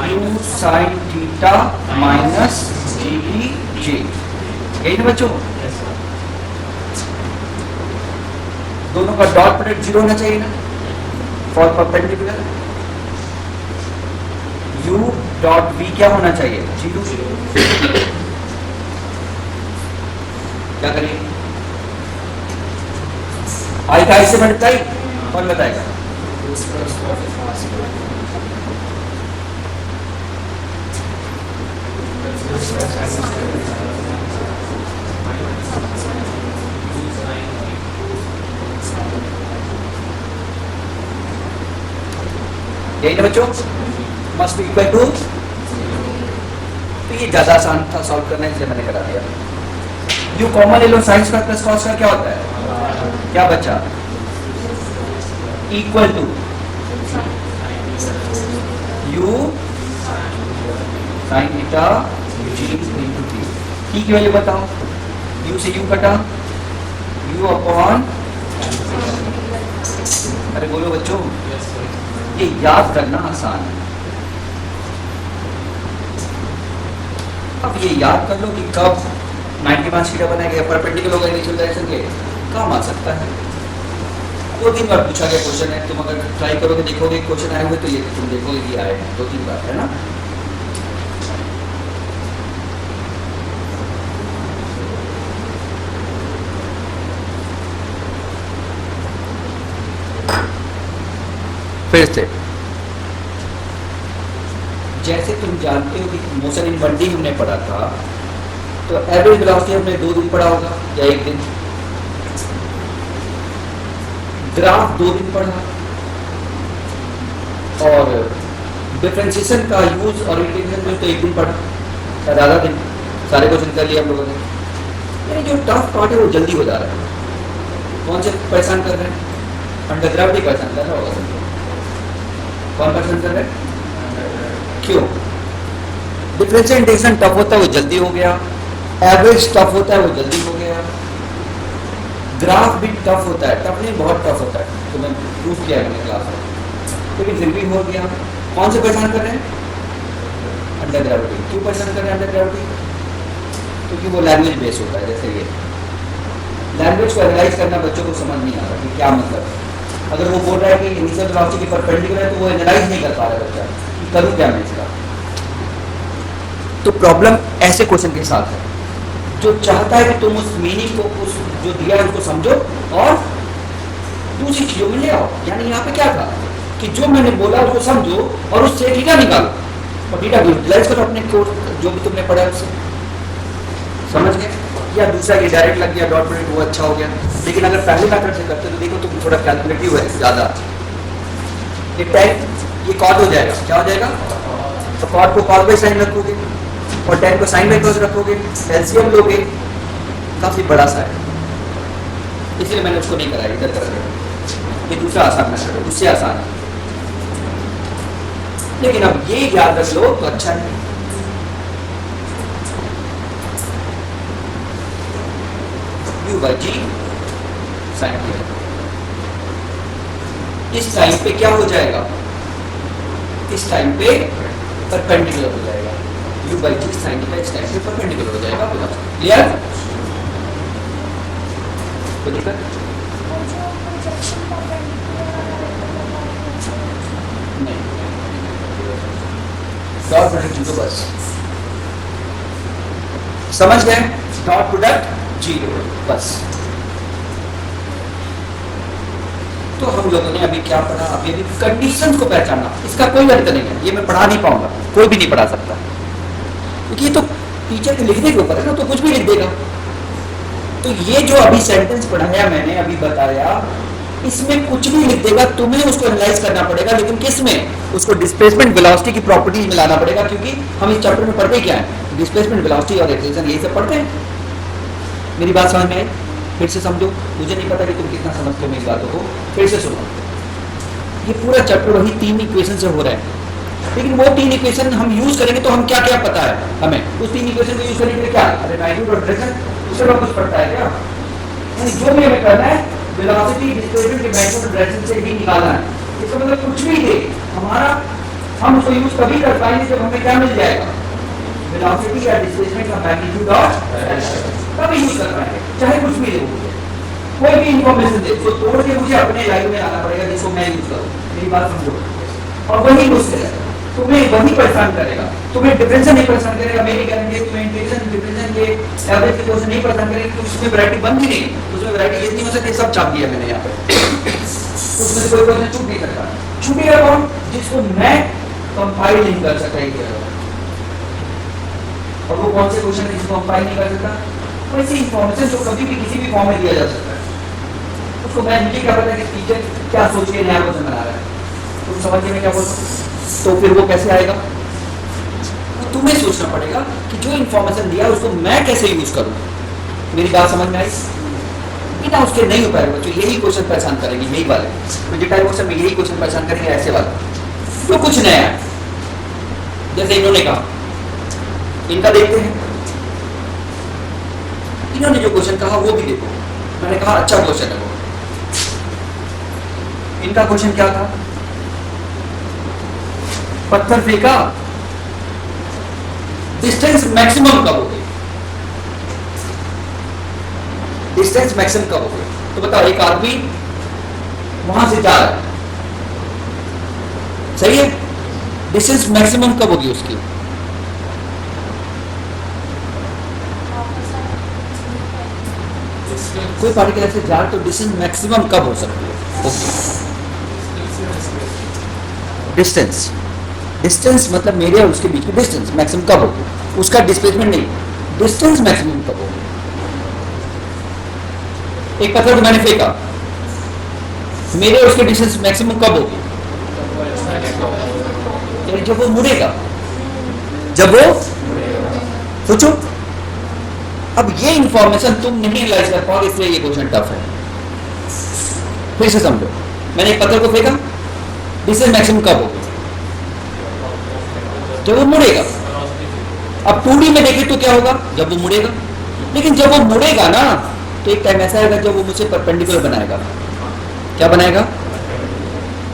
u sin theta minus D J, यही ना बच्चों? दोनों का डॉट प्रोडक्ट 0 होना चाहिए ना for perpendicular. u dot v क्या होना चाहिए? 0। क्या करें? आई का आई से मल्टीप्लाई, कौन बताएगा? यही ना बच्चों? मस्ट बी इक्वल टू, तो ये ज्यादा आसान था सॉल्व करना, इसलिए मैंने करा दिया। यू कॉमन ले लो, साइंस का प्लस कॉस का क्या होता है? क्या बचा? Equal to U sine theta G into T. T की वैल्यू बताओ, यू से यू कटा, यू अपॉन, अरे बोलो बच्चों, ये याद करना आसान है। अब ये याद कर लो कि कब 90 मार्क्स की बना गया, परपेंडिकुलर होगा इनिशियल डायरेक्शन के, काम आ सकता है। 2-3 बार पूछा गया क्वेश्चन है, तुम अगर ट्राई करोगे, देखोगे क्वेश्चन आए हुए तो ये तुम देखोगे कि आए हैं 2-3 बार, है ना? फिर से जैसे तुम जानते हो कि मोशन इन बंडी हमने पढ़ा था, तो एवरेज वेलोसिटी हमने 2 दिन पढ़ा होगा या 1 दिन, ग्राफ 2 दिन पढ़ा, और डिफरेंशिएशन का यूज और इंटीग्रेशन में तो 1 दिन पढ़ा, शायद आधा दिन। सारे क्वेश्चन कर लिए हम लोगों ने। यानी जो टफ पार्ट है वो जल्दी हो जा रहा है। कौन से परेशान कर रहे हैं? अंडर ग्रेविटी परेशान कर रहा होगा सबको। कौन परेशान कर रहे हैं? क्यों? डिफरेंशियल इंटीग्रेशन टफ होता है वो जल्दी हो गया, एवरेज टफ होता है वो जल्दी हो गया, ग्राफ भी टफ होता है, टफ नहीं बहुत टफ होता है, तो मैं प्रूफ किया मैंने क्लास में, लेकिन फिर भी हो गया। कौन से परेशान कर रहे हैं? Under gravity. क्यों परेशान कर रहे हैं अंडर ग्रेविटी? क्योंकि वो लैंग्वेज बेस होता है। जैसे ये लैंग्वेज को एनालाइज करना बच्चों को समझ नहीं आता कि क्या मतलब है। अगर वो बोल रहा है कि इनिशियल वेलोसिटी के परपेंडिकुलर है, तो वो एनालाइज नहीं कर पा रहा बच्चा कि करूँ क्या मैं इसका। तो प्रॉब्लम ऐसे क्वेश्चन के साथ है जो चाहता है कि तुम उस मीनिंग को, उस जो दिया है उसको समझो और दूसरी चीजों में ले आओ। यानी यहाँ पे क्या था कि जो मैंने बोला उसको समझो और उससे डीटा निकालो, और डीटा यूटिलाइज करो अपने कोर्स जो भी तुमने पढ़ा उससे। समझ गए? या दूसरा ये डायरेक्ट लग गया डॉट प्रोडक्ट, वो अच्छा हो गया। लेकिन अगर पहले मेथड से करते तो देखो तुम थोड़ा कैलकुलेटिव है ज़्यादा। ये टैन ये कॉट हो जाएगा, क्या हो जाएगा? तो कॉट को कॉस बाई साइन रखोगे और टैन को साइन बाई कॉस रखोगे, एलसीएम लोगे, काफ़ी बड़ा सा है, इसलिए मैंने उसको नहीं कराया, इधर कर दिया। ये दूसरा आसान मेथड है, उससे आसान है। लेकिन अब ये याद रख लो तो अच्छा है। U by G sine theta. इस टाइम पे क्या हो जाएगा? इस टाइम पे परपेंडिकुलर हो जाएगा। U by G sine theta इस टाइम पे परपेंडिकुलर हो जाएगा। क्लियर? कोई दिक्कत? नहीं, डॉट प्रोडक्ट जीरो बस। समझ गए? डॉट प्रोडक्ट जीरो बस। तो हम लोगों ने अभी क्या पढ़ा? अभी कंडीशंस को पहचानना, इसका कोई अर्थ नहीं है, ये मैं पढ़ा नहीं पाऊंगा, कोई भी नहीं पढ़ा सकता, क्योंकि ये तो टीचर के लिखने के ऊपर है ना, तो कुछ भी लिख देगा। तो ये जो अभी सेंटेंस पढ़ाया मैंने, अभी बताया, इसमें कुछ भी लिख देगा, तुम्हें उसको एनालाइज करना पड़ेगा। लेकिन किस में? उसको डिस्प्लेसमेंट वेलोसिटी की प्रॉपर्टीज में लाना पड़ेगा, क्योंकि हम इस चैप्टर में पढ़ते क्या है? डिस्प्लेसमेंट वेलोसिटी और एक्सेलरेशन, यही सब पढ़ते हैं। मेरी बात समझ में आई? फिर से समझो, मुझे नहीं पता कि तुम कितना समझते हो मेरी बातों को, फिर से सुनो। ये पूरा चैप्टर वही 3 इक्वेशन से हो रहा है, लेकिन वो 3 इक्वेशन हम यूज करेंगे तो हम क्या क्या पता है हमें, उस 3 इक्वेशन को यूज करने के लिए क्या? अरे मैग्नीट्यूड और डायरेक्शन, उससे कुछ पड़ता है क्या? यानी जो भी हमें करना है वेलोसिटी डिस्प्लेसमेंट के मैग्नीट्यूड और डायरेक्शन से ही निकालना है। इसका मतलब कुछ भी दे हमारा, हम उसको यूज कभी कर पाएंगे जब हमें क्या मिल जाएगा? वेलोसिटी या डिस्प्लेसमेंट का मैग्नीट्यूड और डायरेक्शन, तभी यूज कर पाएंगे। चाहे कुछ भी दे, कोई भी इंफॉर्मेशन दे, तो तोड़ के मुझे अपने लाइफ में लाना पड़ेगा जिसको मैं यूज करूँ। मेरी बात समझो। और वही मुझसे है, तुम्हें वही परेशान करेगा, तुम्हें डिफरेंशियल नहीं परेशान करेगा। मेरी गारंटी है तुम्हें इंटीग्रेशन डिफरेंशियल के एवरेज की क्वेश्चन नहीं परेशान करेगी, क्योंकि उसमें वैरायटी बन ही नहीं, उसमें वैरायटी इतनी हो सकती है, सब चाप दिया मैंने यहाँ पे। उसमें से कोई क्वेश्चन छूट नहीं सकता। छूटेगा कौन? जिसको मैं कंपाइल नहीं कर सकता है। और वो कौन से क्वेश्चन है जिसको कंपाइल नहीं कर सकता? वैसे इंफॉर्मेशन जो कभी भी किसी भी फॉर्म में दिया जा सकता है, उसको मैं मुझे क्या पता कि टीचर क्या सोच के नया क्वेश्चन बना रहा है, तुम समझ गए मैं क्या बोल रहा हूँ? तो फिर वो कैसे आएगा? तो तुम्हें सोचना पड़ेगा कि जो इंफॉर्मेशन दिया उसको मैं कैसे यूज करूँ। मेरी बात समझ में आई? बिना उसके नहीं हो पाएगा बच्चों, यही क्वेश्चन परेशान करेंगे, यही वाले प्रोजेक्टाइल क्वेश्चन में यही क्वेश्चन परेशान करेंगे, ऐसे वाले जो कुछ नया है। जैसे इन्होंने कहा, इनका देखते हैं, इन्होंने जो क्वेश्चन कहा वो भी देखो। मैंने कहा अच्छा क्वेश्चन है वो। इनका क्वेश्चन क्या था? पत्थर फेंका, डिस्टेंस मैक्सिमम कब होगी? डिस्टेंस मैक्सिमम कब होगी? तो बताओ, एक आदमी वहां से जा रहा है, सही है, डिस्टेंस मैक्सिमम कब होगी उसकी? कोई पार्टिकल ऐसे जा रहा तो डिस्टेंस मैक्सिमम कब हो सकती है? डिस्टेंस, डिस्टेंस मतलब मेरे और उसके बीच में डिस्टेंस मैक्सिमम कब हो, उसका डिस्प्लेसमेंट नहीं, डिस्टेंस मैक्सिमम कब हो। एक पत्थर को मैंने फेंका, मेरे और उसके डिस्टेंस मैक्सिमम कब होगी, जब वो मुड़ेगा, जब वो, सोचो। अब ये इंफॉर्मेशन तुम नहीं रियलाइज कर पाओगे, इसलिए ये क्वेश्चन टफ है। फिर से समझो, मैंने एक पत्थर को फेंका, डिस्टेंस मैक्सिमम कब होगी, जब वो मुड़ेगा। अब 2D में देखें तो क्या होगा, जब वो मुड़ेगा। लेकिन जब वो मुड़ेगा ना, तो एक टाइम ऐसा आएगा जब वो मुझसे परपेंडिकुलर बनाएगा। क्या बनाएगा,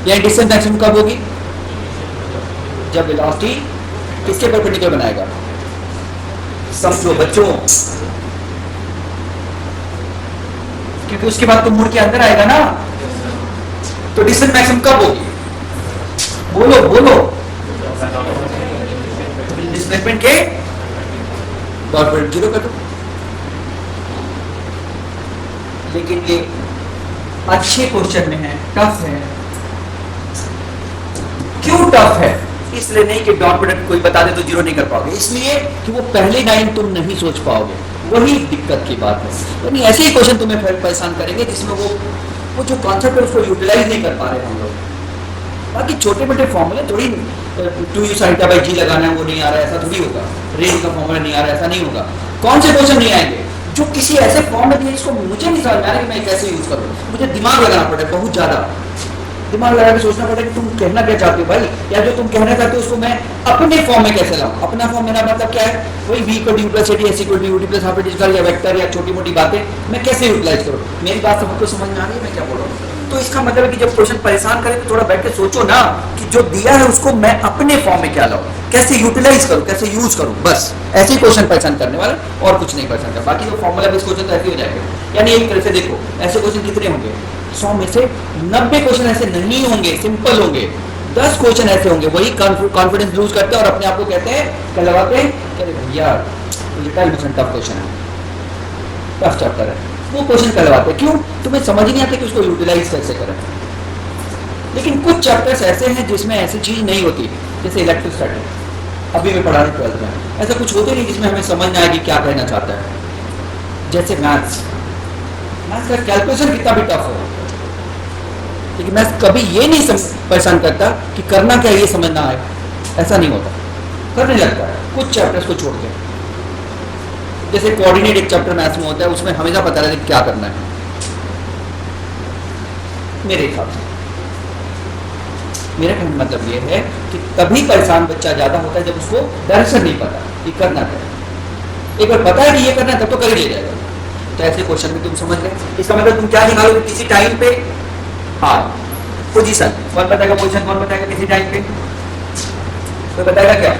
या डिस्टेंस मैक्सिमम कब होगी, जब वेलोसिटी किसके परपेंडिकुलर बनाएगा। समझो बच्चों, क्योंकि उसके बाद तो मुड़ के अंदर आएगा ना, तो डिस्टेंस मैक्सिमम कब होगी, बोलो बोलो, डिस्प्लेसमेंट के डॉट प्रोडक्ट 0 कर दो। लेकिन ये अच्छे क्वेश्चन में है, टफ है। क्यों टफ है, इसलिए नहीं कि डॉट प्रोडक्ट कोई बता दे तो 0 नहीं कर पाओगे, इसलिए कि वो पहली लाइन तुम नहीं सोच पाओगे, वही दिक्कत की बात है। यानी ऐसे ही क्वेश्चन तुम्हें परेशान करेंगे जिसमें वो जो कॉन्सेप्ट है उसको यूटिलाइज नहीं कर पा रहे हम लोग। बाकी छोटे मोटे फॉर्मूले थोड़ी 2u sin θ by g लगाना है, वो नहीं आ रहा है, ऐसा थोड़ी होगा। रेंज का फॉर्मूला नहीं आ रहा है, ऐसा नहीं होगा। कौन से क्वेश्चन नहीं आएंगे, जो किसी ऐसे फॉर्म में दिए जिसको मुझे नहीं समझ में आ रहा कि मैं कैसे यूज करूँ, मुझे दिमाग लगाना पड़ेगा, बहुत ज्यादा दिमाग लगा के सोचना पड़ेगा कि तुम कहना क्या चाहते हो भाई, या जो तुम कहना चाहते हो उसको मैं अपने फॉर्म में कैसे लाऊं। अपना फॉर्म मेरा मतलब क्या है, वही v को d प्लस a s equal to u plus half digital या वेक्टर या छोटी मोटी बातें मैं कैसे यूटिलाइज करूं। मेरी बात सबको समझ में आ रही है मैं क्या बोल रहा हूँ। तो इसका मतलब है कि जब क्वेश्चन परेशान करे तो थोड़ा बैठ के सोचो ना कि जो दिया है उसको मैं अपने फॉर्म में क्या लाऊं, कैसे यूटिलाइज करूं, कैसे यूज करूं। बस ऐसे ही क्वेश्चन परेशान करने वाले, और कुछ नहीं परेशान कर। बाकी जो फॉर्मूला बेस्ड क्वेश्चन तो ऐसे हो जाएगा। यानी एक तरह से देखो, ऐसे क्वेश्चन कितने होंगे, 100 में से 90 क्वेश्चन ऐसे नहीं होंगे, सिंपल होंगे। 10 क्वेश्चन ऐसे होंगे वही कॉन्फिडेंस लूज करते हैं और अपने आप को कहते हैं, क्या लगाते हैं, कहते भैया लिटिल बिट टफ क्वेश्चन है, टफ चैप्टर है, वो क्वेश्चन करवाते हैं। क्यों, तुम्हें समझ नहीं आता कि उसको यूटिलाइज कैसे करें। लेकिन कुछ चैप्टर्स ऐसे हैं जिसमें ऐसी चीज नहीं होती, जैसे इलेक्ट्रोस्टैटिक अभी मैं पढ़ा रहा 12th में, ऐसा कुछ होते नहीं जिसमें हमें समझ ना आएगी क्या कहना चाहता है। जैसे मैथ्स का कैलकुलेशन कितना भी टफ हो, लेकिन मैं कभी ये नहीं परेशान करता कि करना क्या ये समझ ना आए, ऐसा नहीं होता, करने लगता है कुछ चैप्टर्स को छोड़ के। जैसे कोऑर्डिनेट एक चैप्टर मैथ्स में होता है, उसमें हमेशा पता रहता है क्या करना है मेरे हिसाब से। मेरा कहने का मतलब ये है कि तभी परेशान बच्चा ज्यादा होता है जब उसको डायरेक्शन नहीं पता कि करना क्या है। एक बार पता है कि ये करना है तब तो कर ही ले जाएगा। तो ऐसे क्वेश्चन में तुम समझ गए, इसका मतलब तुम क्या निकालोगे किसी टाइम पे, हाँ पोजीशन कौन बताएगा, पोजीशन कौन बताएगा किसी टाइम पे, कोई बताएगा क्या।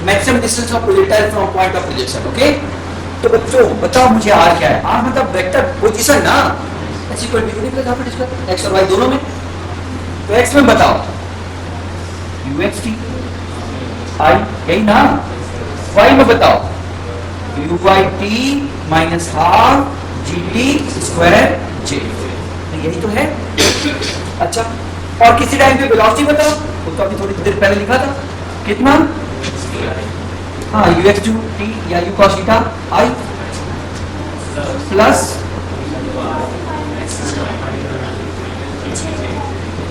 Maximum distance of projectile from point of projection. Okay, तो बच्चों बताओ मुझे आर क्या है। आर मतलब वेक्टर पोजीशन ना, ऐसी कोई भी प्लस हाफ डिस्टेंस एक्स और वाई दोनों में। तो एक्स में बताओ यूएक्स टी आई, यही ना। वाई में बताओ u y t minus half g t square j, यही तो है। अच्छा, और किसी टाइम पे वेलोसिटी बताओ, वो तो अभी थोड़ी देर पहले लिखा था, कितना, हाँ यू एक्स टू टी या you cos theta I plus,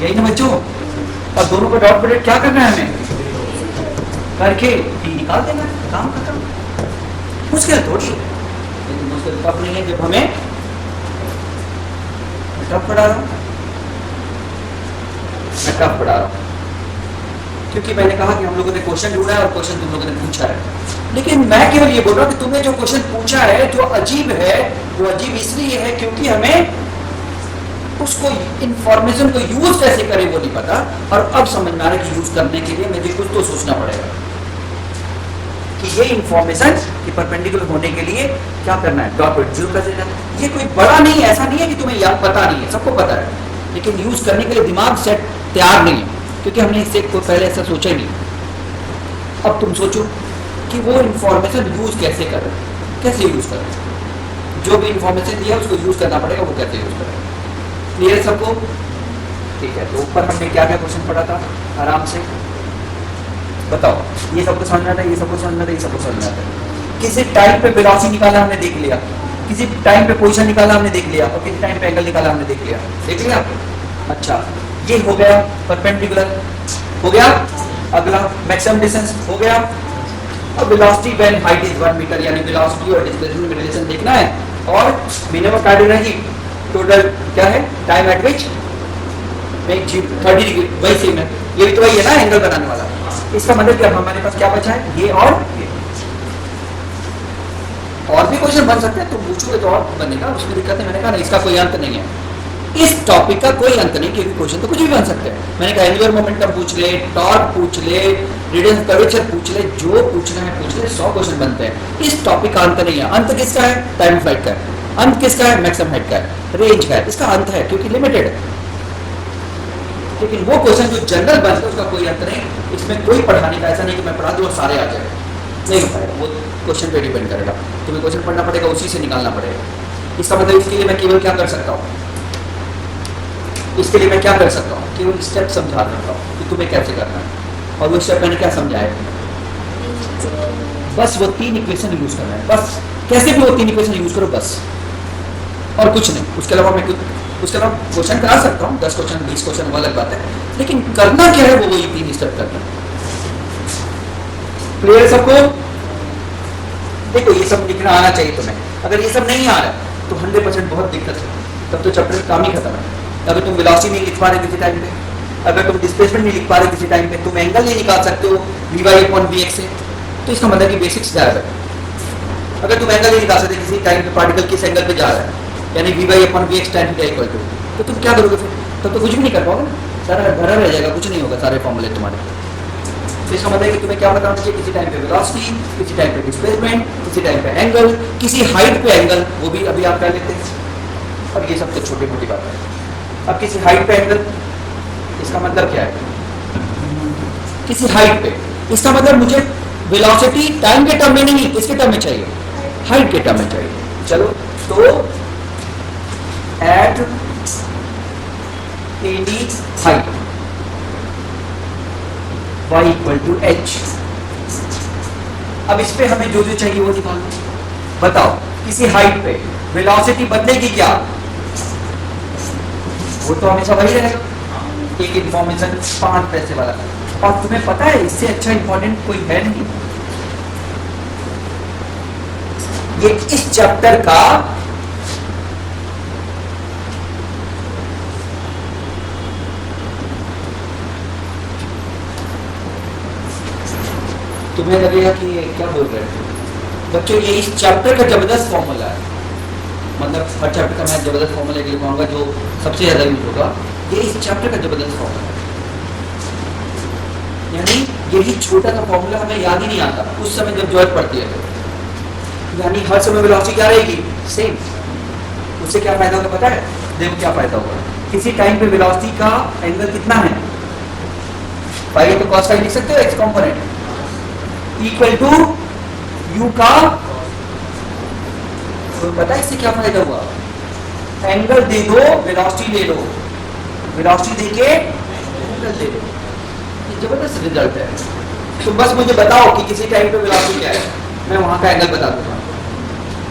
यही ना बच्चों। और दोनों का डॉट प्रोडक्ट क्या करना है हमें, करके टी निकाल देना, काम खत्म। मुश्किल थोड़ी, लेकिन मुश्किल तब नहीं है जब हमें टफ पढ़ा रहा हूं, मैं टफ पढ़ा रहा हूं, क्योंकि मैंने कहा कि हम लोगों ने क्वेश्चन ढूंढा है और क्वेश्चन तुम लोगों ने पूछा है। लेकिन मैं केवल ये बोल रहा हूँ कि तुमने जो क्वेश्चन पूछा है जो अजीब है, वो अजीब इसलिए है क्योंकि हमें उसको इंफॉर्मेशन को यूज कैसे करें वो नहीं पता, और अब समझ में आ रहा है कि यूज करने के लिए मुझे कुछ तो सोचना पड़ेगा कि ये इंफॉर्मेशन के परपेंडिकुलर होने के लिए क्या करना है, डॉट प्रोडक्ट 0 कर देना। ये कोई बड़ा नहीं है, ऐसा नहीं है कि तुम्हें याद पता नहीं है, सबको पता है, लेकिन यूज करने के लिए दिमाग सेट तैयार नहीं है, क्योंकि हमने इससे पहले ऐसा सोचा ही नहीं। अब तुम सोचो कि वो इंफॉर्मेशन यूज कैसे करें, कैसे यूज करें, जो भी इंफॉर्मेशन दिया उसको यूज करना पड़ेगा, वो कैसे यूज करें। क्लियर सबको? ठीक है, तो ऊपर हमने क्या क्या क्वेश्चन पढ़ा था, आराम से बताओ। ये सबको समझ में आता है, ये सबको समझ में आता है, ये सबको समझ में आता है। किसी टाइम पे वेलोसिटी निकाला हमने देख लिया, किसी टाइम पे पोजीशन निकाला हमने देख लिया, और किसी टाइम पे एंगल निकाला हमने देख लिया, देख लिया। अच्छा, ये हो गया परपेंडिकुलर, हो गया। अगला मैक्सिमम डिस्टेंस हो गया। अब velocity when height is 1 metre, यानी वेलोसिटी और डिस्प्लेसमेंट में रिलेशन देखना है, और मिनिमम कार्डिनरी टोटल क्या है, टाइम एट विच 30 डिग्री, वही सेम है, ये भी तो वही है ना, एंगल बनाने वाला। इसका मतलब क्या, हमारे पास क्या बचा है, ये और ये। और भी क्वेश्चन बन सकते हैं, तुम पूछोगे तो और बनेगा, उसमें दिक्कत है। मैंने कहा ना, इसका कोई अंत नहीं है, इस टॉपिक का कोई अंत नहीं, क्योंकि क्वेश्चन तो कुछ भी बन सकते हैं। मैंने कहा एंगुलर मोमेंटम पूछ ले, टॉर्क पूछ ले, रेडियस कर्वेचर पूछ ले, जो पूछना है पूछ ले, 100 क्वेश्चन बनते हैं। इस टॉपिक का अंत नहीं है। अंत किसका है, टाइम फ्लाइट का है। अंत किसका है, मैक्सिमम हाइट का है, रेंज का है, इसका अंत है, क्योंकि लिमिटेड है। लेकिन वो क्वेश्चन जो जनरल बनता है उसका कोई अंत नहीं, इसमें कोई पढ़ाने का ऐसा नहीं कि मैं पढ़ा दूँ और सारे आ जाए, नहीं हो पाएगा। वो क्वेश्चन पे डिपेंड करेगा, तुम्हें क्वेश्चन पढ़ना पड़ेगा, उसी से निकालना पड़ेगा। इसका मतलब इसके लिए मैं केवल क्या कर सकता हूँ, इसके लिए मैं क्या कर सकता हूँ, केवल स्टेप समझा सकता हूँ कि तुम्हें कैसे करना है। और वो स्टेप मैंने क्या समझाया, बस वो 3 इक्वेशन यूज करना है, बस कैसे भी वो 3 इक्वेशन यूज करो बस, और कुछ नहीं। उसके अलावा मैं उसके अलावा क्वेश्चन करा सकता हूँ, 10 क्वेश्चन 20 क्वेश्चन, वो अलग बात है, लेकिन करना क्या है वो वही 3 स्टेप करना है। क्लियर सबको? देखो ये सब लिखना आना चाहिए तुम्हें। अगर ये सब नहीं आ रहा है तो 100% बहुत दिक्कत है, तब तो चैप्टर काम ही खत्म है। अगर तुम वेलोसिटी नहीं लिख पा रहे किसी टाइम पे, अगर तुम डिस्प्लेसमेंट नहीं लिख पा रहे किसी टाइम पे, तुम एंगल नहीं निकाल सकते हो Vy/Vx से, तो इसका मतलब कि बेसिक्स गायब है। अगर तुम एंगल नहीं निकाल सकते किसी टाइम पे, पार्टिकल किस एंगल पे जा रहा है, यानी Vy/Vx tan θ इक्वल टू, तो तुम क्या करोगे फिर? तब तो कुछ भी नहीं कर पाओगे ना, सारा भरा रह जाएगा, कुछ नहीं होगा, सारे फॉर्मूले तुम्हारे। तो इसका मतलब है कि तुम्हें क्या बताना चाहिए, किसी टाइम पे वेलोसिटी, किसी टाइम पे डिस्प्लेसमेंट, किसी टाइम पे एंगल, किसी हाइट पे एंगल, वो भी अभी आप कर लेते हैं। और ये सब तो छोटी मोटी बात है। अब किसी हाइट पे एंगल, इसका मतलब क्या है, किसी हाइट पे, इसका मतलब मुझे वेलोसिटी टाइम के टर्म में नहीं, इसके टर्म में चाहिए, हाइट के टर्म में चाहिए। चलो, तो at any height y equal to H. अब इस पे हमें जो जो चाहिए वो निकालो। बताओ, किसी हाइट पे वेलोसिटी बदलेगी क्या? वो तो हमेशा वही रहेगा, एक इंफॉर्मेशन 5 पैसे वाला। और तुम्हें पता है इससे अच्छा इंपॉर्टेंट कोई है नहीं। ये इस चैप्टर का तुम्हें लगेगा कि ये क्या बोल रहे हैं बच्चों, ये इस चैप्टर का जबरदस्त फॉर्मूला है। मतलब हर चैप्टर का मैं जबरदस्त फॉर्मूला के लिए कहूँगा जो सबसे ज़्यादा यूज होगा, ये इस चैप्टर का जबरदस्त फॉर्मूला है। यानी यही छोटा सा फॉर्मूला हमें याद ही नहीं आता उस समय जब जरूरत पड़ती है। यानी हर समय वेलोसिटी क्या रहेगी, सेम। उससे क्या फायदा होगा पता है? देखो क्या फायदा होगा, किसी टाइम पे वेलोसिटी का एंगल कितना है, फाई तो cos फाई लिख सकते हो, X component equal to U का, तो पता है इससे क्या फायदा हुआ, एंगल दे दो वेलोसिटी ले लो, वेलोसिटी देके एंगल दे दो, ये जबरदस्त रिजल्ट है। तो बस मुझे बताओ कि किसी टाइम पे वेलोसिटी क्या है, मैं वहां का एंगल बता दूंगा।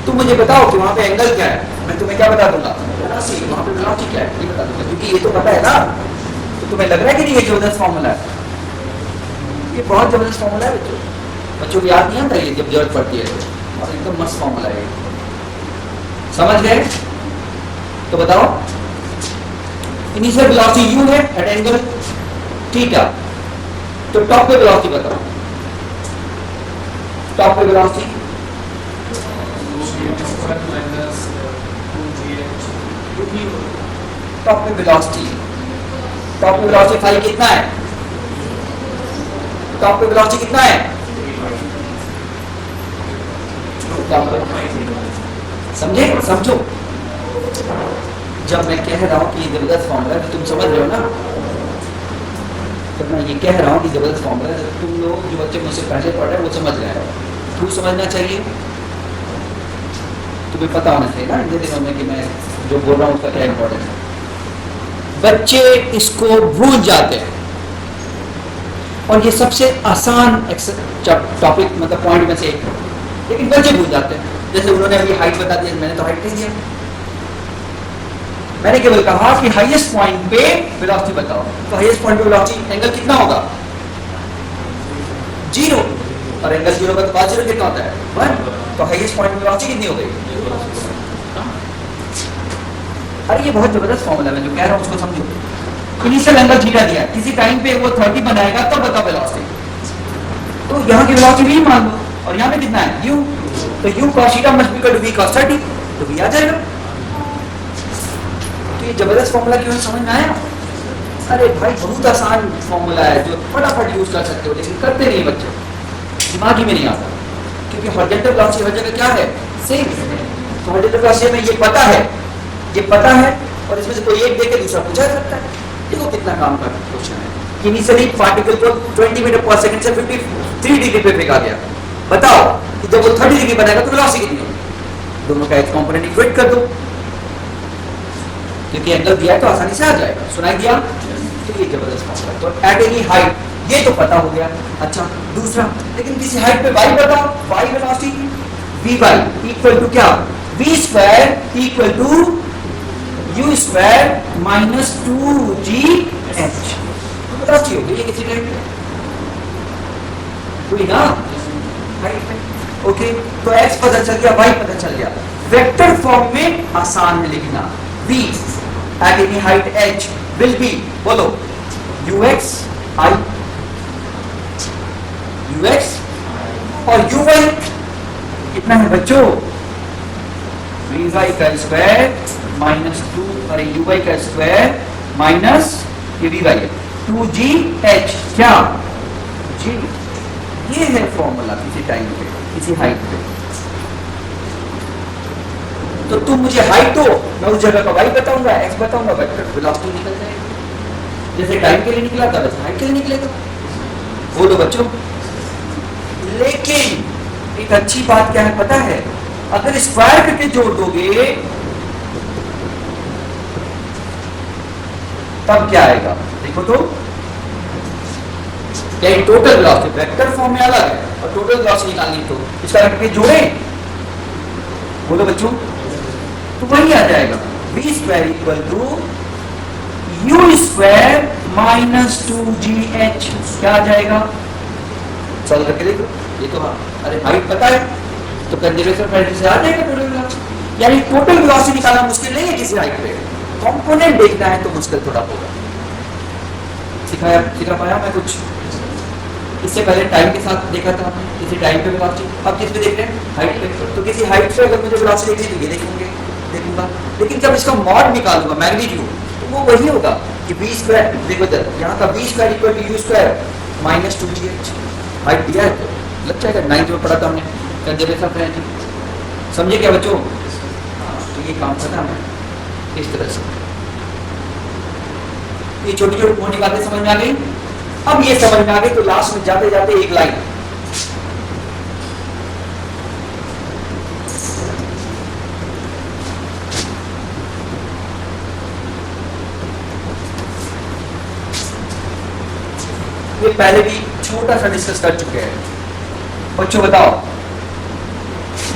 तुम मुझे बताओ कि वहां पे एंगल क्या है, मैं तुम्हें क्या बता दूंगा, वहां पे वेलोसिटी क्या है ये बता दूंगा, क्योंकि ये तो पता है ना। तो तुम्हें लग रहा है कि नहीं ये जबरदस्त फॉर्मूला है, ये बहुत जबरदस्त फॉर्मूला है बच्चों। बच्चों को याद नहीं आता ये जब जरूरत पड़ती है तो, और एकदम मस्त फॉर्मूला है, समझ गए? तो बताओ, इनिशियल वेलोसिटी u है एट एंगल थीटा, तो टॉप पे वेलोसिटी बताओ, टॉप पे वेलोसिटी टॉप पे वेलोसिटी, टॉप पे वेलोसिटी फाई कितना है, टॉप पे वेलोसिटी कितना है, समझे? समझो, जब मैं कह रहा हूँ कि जबरदस्त फॉर्मूला तो तुम समझ रहे हो ना, तो मैं ये कह रहा हूँ कि जबरदस्त फॉर्मूला जब तुम लोग जो बच्चे मुझसे पहले पढ़ रहे हैं वो समझ रहे हैं, क्यों समझना चाहिए? तुम्हें पता होना चाहिए ना इन दिनों में कि मैं जो बोल रहा हूँ उसका क्या इम्पोर्टेंस है। बच्चे इसको भूल जाते हैं और ये सबसे आसान टॉपिक मतलब पॉइंट में से एक है, लेकिन बच्चे भूल जाते हैं। जैसे उन्होंने अभी हाइट बता दिया, मैंने तो हाइट नहीं दिया, मैंने केवल कहा कि हाईएस्ट पॉइंट पे वेलोसिटी बताओ। तो हाईएस्ट पॉइंट पे वेलोसिटी एंगल कितना होगा? 0, और एंगल 0 का तो बाद 0 कितना होता है? 1। तो हाईएस्ट पॉइंट पे वेलोसिटी कितनी हो गई? अरे ये बहुत जबरदस्त फॉर्मूला है, मैं जो कह रहा हूँ उसको समझो। इनिशियल एंगल थीटा दिया, किसी टाइम पे वो 30 बनाएगा तब बताओ वेलोसिटी। तो यहाँ की वेलोसिटी v मान लो, और यहाँ पे कितना है? u। तो u cos थीटा must equal to v cos 30, तो v आ जाएगा। तो ये जबरदस्त फॉर्मूला क्यों समझ में आया? अरे भाई बहुत आसान फॉर्मूला है जो फटाफट यूज कर सकते हो, लेकिन करते नहीं बच्चे, दिमाग ही में नहीं आता, क्योंकि हॉरिजॉन्टल वेलोसिटी हर जगह क्या है? सेम। तो हॉरिजॉन्टल वेलोसिटी में ये पता है, और इसमें से कोई एक देके दूसरा पूछा जा सकता है। देखो कितना काम का क्वेश्चन है। इनिशियली पार्टिकल को 20 मीटर पर सेकंड से 53 डिग्री पे फेंका गया, बताओ कि जब वो 30 डिग्री बनाएगा तो वेलोसिटी कितनी होगी? दोनों का एक कंपोनेंट इक्वेट कर दो, क्योंकि एंगल दिया है तो आसानी से आ जाएगा। सुनाई दिया? तो ये जबरदस्त फॉर्मूला। तो एट एनी हाइट ये तो पता हो गया। अच्छा दूसरा, लेकिन किसी हाइट पे y बताओ, y velocity vy equal to क्या? v square equal to u square minus 2gh। Velocity हो गई ये किसी टाइम पे हुई ना, हाइट पे। ओके, तो x पता चल गया, y पता चल गया। वेक्टर फॉर्म में आसान है लिखना। v at any height h will be, बोलो, ux I, ux और uy कितना है बच्चों? vy का स्क्वायर माइनस 2, अरे uy का स्क्वायर माइनस ये vy है 2gh, क्या g। ये है फॉर्मूला किसी टाइम पे, किसी हाइट पे। तो तुम मुझे हाइट दो, मैं उस जगह का y बताऊंगा, x बताऊंगा, वेक्टर वेलोसिटी निकल जाएगी। जैसे टाइम के लिए निकला था वैसे हाइट के लिए निकलेगा। बोलो बच्चों। लेकिन एक अच्छी बात क्या है पता है? अगर स्क्वायर करके जोड़ दोगे तब क्या आएगा? देखो तो, क्या टोटल वेलोसिटी वेक्टर फॉर्म में अलग है और टोटल वेलोसिटी निकालनी तो इसका करके जोड़े, बोलो बच्चों, तो वही आ जाएगा v square equal to u square minus 2gh। क्या आ जाएगा? सॉल्व करके देखो। ये तो हाँ, अरे हाइट पता है तो कंजर्वेशन फैक्टर से आ जाएगा टोटल वेलोसिटी। यानी टोटल वेलोसिटी निकालना मुश्किल नहीं है किसी हाइट पे, कंपोनेंट देखना है तो मुश्किल थोड़ा होगा। सिखा पाया मैं कुछ? इससे पहले टाइम के साथ देखा था किसी टाइम पे वेलोसिटी, अब किस पे देख रहे हैं? हाइट पे। तो किसी हाइट पे अगर मुझे वेलोसिटी देखनी तो ये देखूंगा, लेकिन जब इसका मॉड निकालूंगा मैग्नीट्यूड तो वो वही होगा कि v स्क्वायर, देखो इधर यहाँ का v square equal to u square minus 2gh। Height दिया है तो लग जाएगा, 9th में पढ़ा था हमने कंजर्वेशन फैक्टर। समझे क्या बच्चों? तो ये काम करना है इस तरह से। ये छोटी छोटी मोटी बातें समझ में आ गई। अब ये समझ में आ गई तो लास्ट में जाते जाते एक लाइन, ये पहले भी छोटा सा डिस्कस कर चुके हैं। बच्चों बताओ,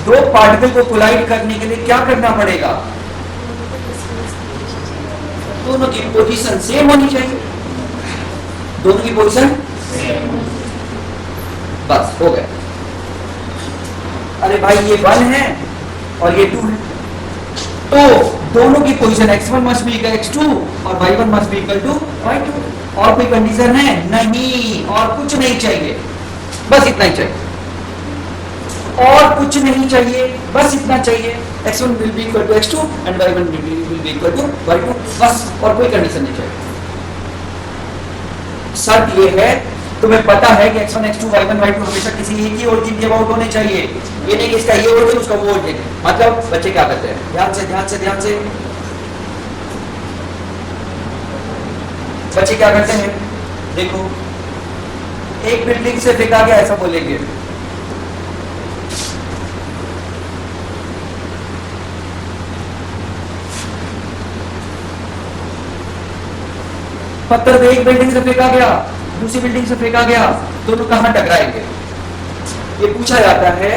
दो पार्टिकल को कोलाइड करने के लिए क्या करना पड़ेगा? दोनों की पोजीशन सेम होनी चाहिए, दोनों की पोजीशन बस हो गया। अरे भाई ये 1 है और ये 2 है, तो दोनों की position x1 must be equal x2 और y1 must be equal to y2। और कोई कंडीशन है? नहीं, और कुछ नहीं चाहिए, बस इतना ही चाहिए। और कुछ नहीं चाहिए, बस इतना चाहिए। x1 will be equal to x2 and y1 will be equal to y2, बस, और कोई कंडीशन नहीं चाहिए। शर्त ये है, तुम्हें पता है कि x1 x2 y1 y2 हमेशा किसी एक ही ओरिजिन के अबाउट होने चाहिए। ये नहीं कि इसका ये ओरिजिन उसका वो ओरिजिन। मतलब बच्चे क्या करते हैं, ध्यान से बच्चे क्या करते हैं, देखो एक बिल्डिंग से फेंका गया ऐसा बोलेंगे, पत्थर एक बिल्डिंग से फेंका गया, दूसरी बिल्डिंग से फेंका गया, दोनों कहां टकराएंगे, ये पूछा जाता है।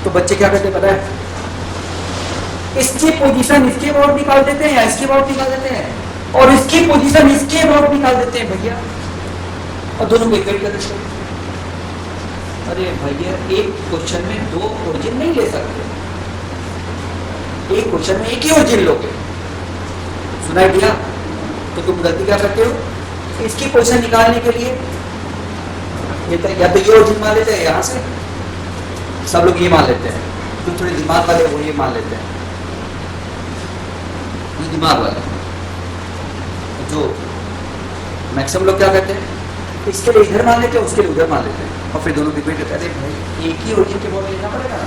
तो बच्चे क्या करते हैं पता है, इसकी पोजीशन इसके अबाउट निकाल देते हैं या इसके अबाउट निकाल देते हैं, और इसकी पोजीशन इसके अबाउट निकाल देते हैं भैया, और दोनों को इक्वेट कर देते हैं। अरे भैया एक क्वेश्चन में दो ओरिजिन नहीं ले सकते, एक क्वेश्चन में एक ही ओरिजिन लोगे, सुनाई दिया? तो तुम गलती क्या करते हो, इसकी पोजीशन निकालने के लिए या तो ये ओरिजिन मान लेते हैं, यहां से सब लोग ये मान लेते हैं, तुम थोड़े दिमाग वाले वो ये मान लेते हैं, ये दिमाग वाले, जो मैक्सिमम लोग क्या करते हैं, इसके लिए इधर मान लेते हैं, उसके लिए उधर मान लेते हैं, और फिर दोनों डिपेंड करते हैं। भाई एक ही ओरिजिन के बहुत लेना पड़ेगा,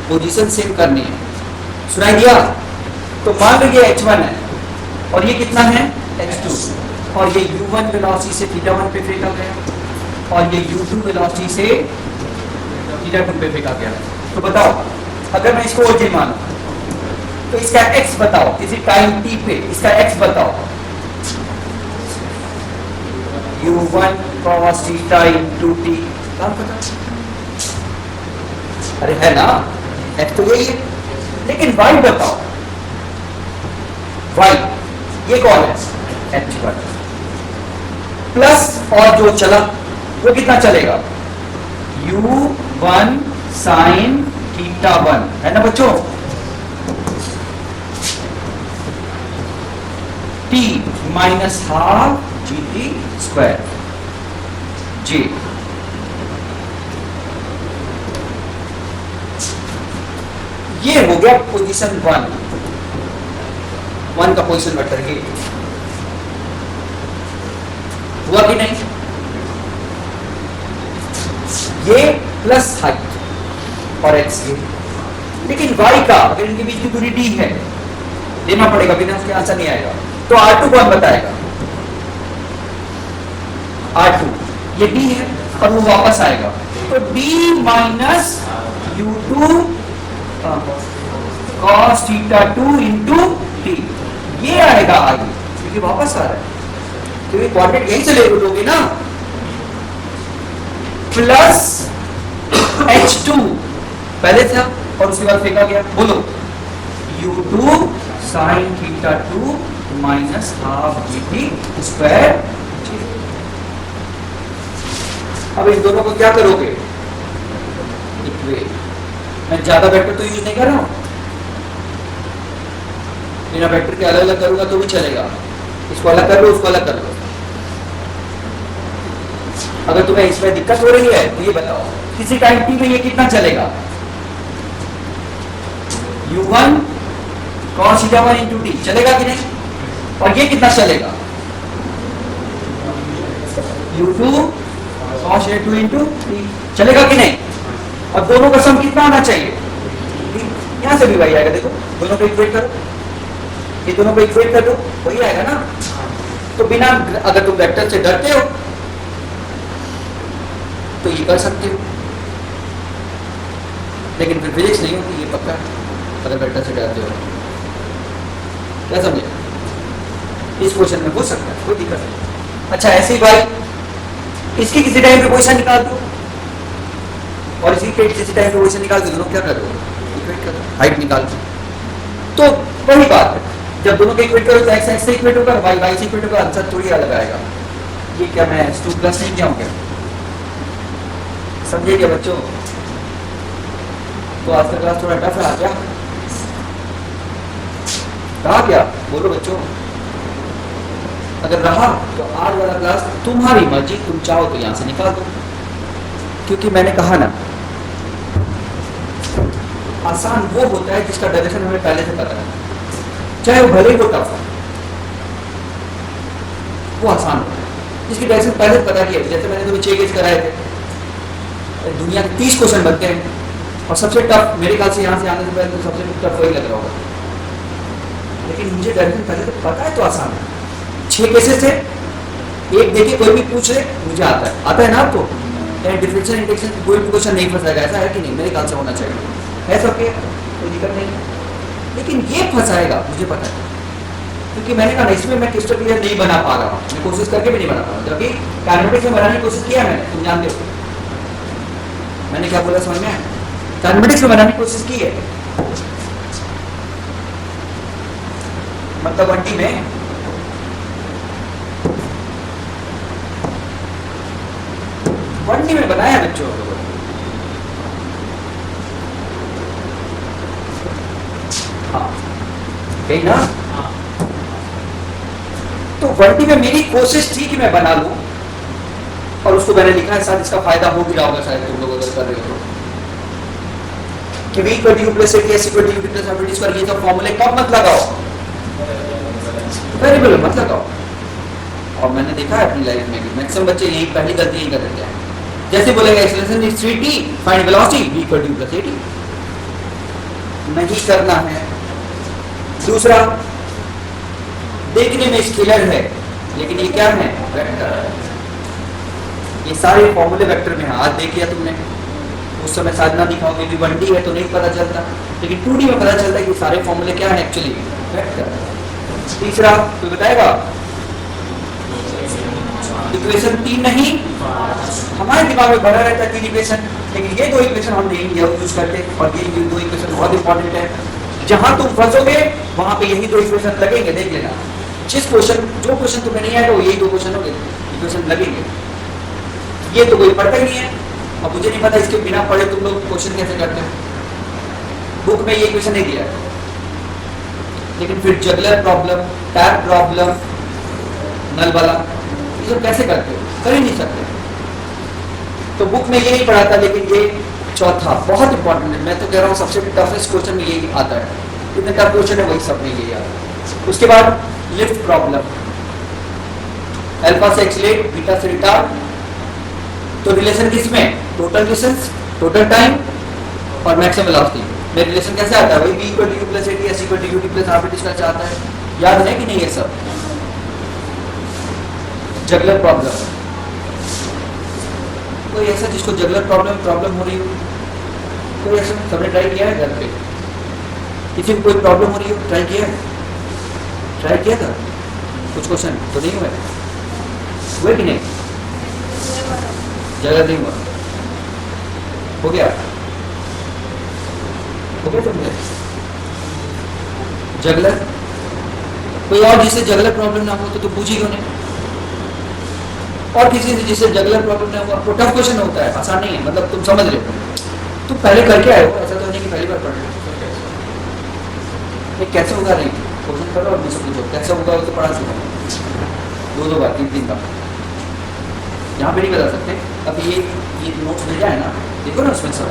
पोजीशन सेम करनी है, सुनाई दिया? तो मान लीजिए h1 है और ये कितना है h2, और ये u1 वेलोसिटी से θ1 पे फेंका गया, और ये u2 वेलोसिटी से θ2 पे फेंका गया। तो बताओ अगर मैं इसको ओरिजिन मानूं तो इसका x बताओ, किसी टाइम t पे इसका x बताओ, u1 cos θ into t, क्या पता? अरे है ना, x तो यही है, लेकिन y बताओ, y ये कौन है h1 प्लस, और जो चला वो कितना चलेगा, u1 sin θ1, है ना बच्चों, t minus half gt square j। ये हो गया पोजीशन 1 का पोजीशन वेक्टर, ये हुआ कि नहीं, ये प्लस हाइट और x ये, लेकिन y का अगर इनके बीच की दूरी d है लेना पड़ेगा, बिना उसके आंसर नहीं आएगा। तो R2 कौन बताएगा, R2 ये d है और वो वापस आएगा, तो d minus u2 cos θ2 into t, ये आएगा आगे क्योंकि वापस आ रहा है, तो ये क्वाड्रेंट यहीं से ले लोगे ना, प्लस h2 पहले था और उसके बाद फेंका गया, बोलो u2 sin θ2 minus half gt square. अब इन दोनों को क्या करोगे, इक्वेट, मैं ज्यादा वेक्टर तो यूज नहीं कर रहा हूं, बिना वेक्टर के अलग अलग करूंगा तो भी चलेगा, इसको अलग कर लो उसको अलग कर लो। अगर तुम्हें इसमें दिक्कत हो रही है तो ये बताओ किसी टाइम t में ये कितना चलेगा, u1 cos θ1 into t चलेगा कि नहीं, और ये कितना चलेगा, u2 cos θ2 into t चलेगा कि नहीं, अब दोनों का सम कितना आना चाहिए, यहां से भी वही आएगा, देखो दोनों को इक्वेट करो, ये दोनों को इक्वेट कर दो वही आएगा ना। तो बिना, अगर तुम वेक्टर से डरते हो तो ये कर सकते हो, लेकिन फिर फिजिक्स नहीं होती, ये पक्का है अगर वेक्टर से डरते हो। क्या समझे, इस क्वेश्चन में हो सकता है, कोई दिक्कत नहीं। अच्छा ऐसे ही भाई इसकी किसी टाइम पे पोजीशन निकाल दो और इसकी किसी टाइम पे पोजीशन निकाल दो, दोनों क्या कर दो, इक्वेट कर दो, हाइट निकाल दो। तो वही बात है, जब दोनों को इक्वेट करो तो x x से इक्वेट होगा, y y से इक्वेट होगा, आंसर थोड़ी अलग आएगा। ये क्या मैं 2 प्लस नहीं किया हूं क्या, समझे क्या बच्चों? तो आज का क्लास थोड़ा टफ रहा क्या, रहा क्या, बोलो बच्चों? अगर रहा तो आज वाला क्लास तुम्हारी मर्जी, तुम चाहो तो यहां से निकाल दो, क्योंकि मैंने कहा ना आसान वो होता है जिसका डायरेक्शन हमें पहले से पता है, चाहे वो भले ही वो टफ हो, वो आसान होता है जिसकी डायरेक्शन पहले से पता किया। जैसे मैंने तुम्हें 6 केस कराए थे, दुनिया के 30 क्वेश्चन बनते हैं और सबसे टफ मेरे ख्याल से यहाँ से आने से पहले तो सबसे टफ वही लग रहा होगा, लेकिन मुझे डायरेक्शन पहले तो पता है तो आसान है। 6 केसेस है, एक देखिए कोई भी पूछ ले मुझे आता है ना आपको, डिफरेंशियल इंटीग्रेशन कोई भी क्वेश्चन नहीं फंसाएगा, ऐसा है कि नहीं? मेरे ख्याल से होना चाहिए, है सबके, कोई दिक्कत नहीं है। लेकिन ये फंसाएगा मुझे पता है, क्योंकि मैंने कहा इसमें मैं क्रिस्टल क्लियर नहीं बना पा रहा हूँ, मैं कोशिश करके भी नहीं बना पा रहा हूँ, जबकि काइनेमेटिक्स में बनाने की कोशिश किया मैंने, तुम जानते हो मैंने क्या बोला, समझ में आया? काइनेमेटिक्स में बनाने की कोशिश की है, मतलब 1D में बनाया बच्चों, हाँ कहीं ना। तो 1D में मेरी कोशिश थी कि मैं बना लूं और उसको मैंने लिखा है, शायद इसका फायदा हो भी रहा होगा शायद तुम लोग अगर कर रहे हो कि V = U + AT, S = UT + RT², ये सब फॉर्मूले कब मत लगाओ, वेरिएबल मत लगाओ। और मैंने देखा है अपनी लाइफ में कि मैक्सिमम बच्चे यही पहली गलती यही कर देते हैं, जैसे बोलेगा acceleration is 3t, find velocity V = U + AT, नहीं करना है। दूसरा, देखने में स्केलर है लेकिन ये क्या है, वेक्टर है। ये सारे फॉर्मूले वेक्टर में है, आज देख लिया तुमने, उस समय साधना दिखाओगे भी 1D है तो नहीं पता चलता, लेकिन 2D में पता चलता है कि सारे फॉर्मूले क्या है एक्चुअली, वेक्टर। तीसरा कोई बताएगा, इक्वेशन 3 नहीं, हमारे दिमाग में भरा रहता है 3 इक्वेशन, लेकिन ये 2 इक्वेशन हम नहीं यूज करते, और ये 2 इक्वेशन बहुत इंपॉर्टेंट है। जहां तुम फंसोगे वहां पे यही 2 इक्वेशन लगेंगे, देख लेना। जो क्वेश्चन तुम्हें नहीं आएगा वो यही 2 क्वेश्चन होंगे, इक्वेशन लगेंगे। ये तो कोई पढ़ता ही नहीं है, अब मुझे नहीं पता इसके बिना पढ़े तुम लोग क्वेश्चन कैसे करते हो। बुक में ये इक्वेशन नहीं दिया, लेकिन फिर जगलर प्रॉब्लम, टैप प्रॉब्लम, नल वाला, ये सब कैसे करते हो, कर ही नहीं सकते। तो बुक में ये नहीं पढ़ा था, लेकिन ये चौथा बहुत इंपॉर्टेंट है, मैं तो कह रहा हूँ सबसे टफेस्ट क्वेश्चन में यही आता है, इतने टफ क्वेश्चन है वही सब में यही आता है। उसके बाद लिफ्ट प्रॉब्लम, अल्फा से एक्सीलरेट, बीटा से रिटार्ड, तो रिलेशन किसमें, टोटल डिस्टेंस, टोटल टाइम और मैक्सिमम वेलोसिटी में रिलेशन कैसे आता है, वही V = U + AT, S = UT + RT² आता है, याद है कि नहीं ये सब। जगलर प्रॉब्लम, कोई ऐसा जिसको जगलर प्रॉब्लम हो रही हो, कोई ऐसा सबने ट्राई किया है घर पे, किसी को कोई प्रॉब्लम हो रही हो, ट्राई किया था कुछ क्वेश्चन तो नहीं हुए कि नहीं, जगह नहीं हुआ, हो गया तुमने जगलर। कोई और जिससे जगलर प्रॉब्लम ना हो तो पूछी क्यों नहीं, और किसी से जिससे जगलर प्रॉब्लम ना हुआ, वो टफ क्वेश्चन होता है, आसान नहीं है, मतलब तुम समझ रहे हो, तुम पहले करके आए हो, ऐसा तो नहीं कि पहली बार पढ़ रहे हो। कैसे होगा नहीं, क्वेश्चन करो और मुझसे पूछो कैसे होगा, वो तो पढ़ा चुका 2 बार 3 बार, यहाँ पे नहीं बता सकते। अब ये नोट्स मिल जाए ना, देखो ना उसमें सब,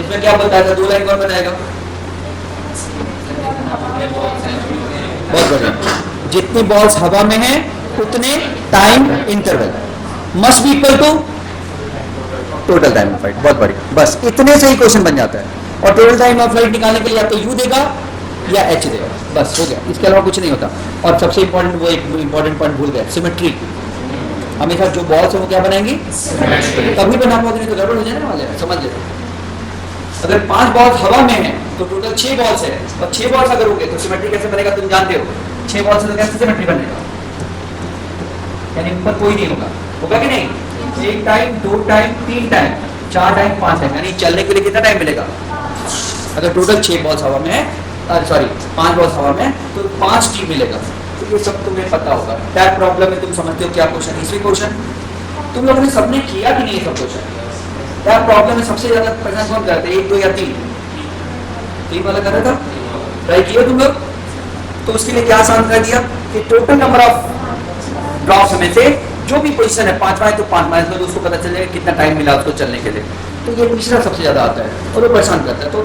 इसमें क्या बताया था, 2 लाइन और बताएगा, बहुत बढ़िया। जितनी बॉल्स हवा में हैं उतने time interval must be equal to total time of flight, बहुत बढ़िया, बस इतने से ही क्वेश्चन बन जाता है। और टोटल टाइम ऑफ फ्लाइट निकालने के लिए या तो U देगा या H देगा, बस हो गया, इसके अलावा कुछ नहीं होता। और सबसे इंपॉर्टेंट, वो एक इंपॉर्टेंट पॉइंट भूल गए, सिमेट्री। हमेशा जो बॉल्स है वो क्या बनाएंगी, तभी बना पाओगे, नहीं तो गड़बड़ हो जाने वाले हैं, समझ लेते। अगर 5 बॉल्स हवा में है तो टोटल 6 बॉल्स है, और 6 बॉल्स अगर हो गए तो सिमेट्री कैसे बनेगा, तुम जानते हो, 6 बॉल्स है तो कैसे सिमेट्री बनेगा, यानी ऊपर कोई नहीं होगा कि नहीं, 1 time 2 time 3 time 4 time 5 time, यानी चलने के लिए कितना टाइम मिलेगा। अगर टोटल 6 बॉल्स हवा में है, सॉरी 5 बॉल्स हवा में तो 5 टी मिलेगा। तो ये सब तुम्हें पता होगा। टैप प्रॉब्लम में तुम समझते हो क्या क्वेश्चन, इसमें क्वेश्चन तुम लोगों ने सबने किया कि नहीं, सब क्वेश्चन। टैप प्रॉब्लम में सबसे ज्यादा परेशान कौन करते हैं, 1 2 या 3 वाला कर रहा था, ट्राई किया तुम लोग। तो उसके लिए क्या आसान कर दिया कि टोटल नंबर ऑफ ड्रॉप्स में से जो भी पोजीशन है 5 है तो 5 माइनस कर दो, उसको पता चल जाएगा कितना टाइम मिला उसको चलने के लिए। तो ये तीसरा सबसे ज्यादा आता है और वो परेशान करता है। तो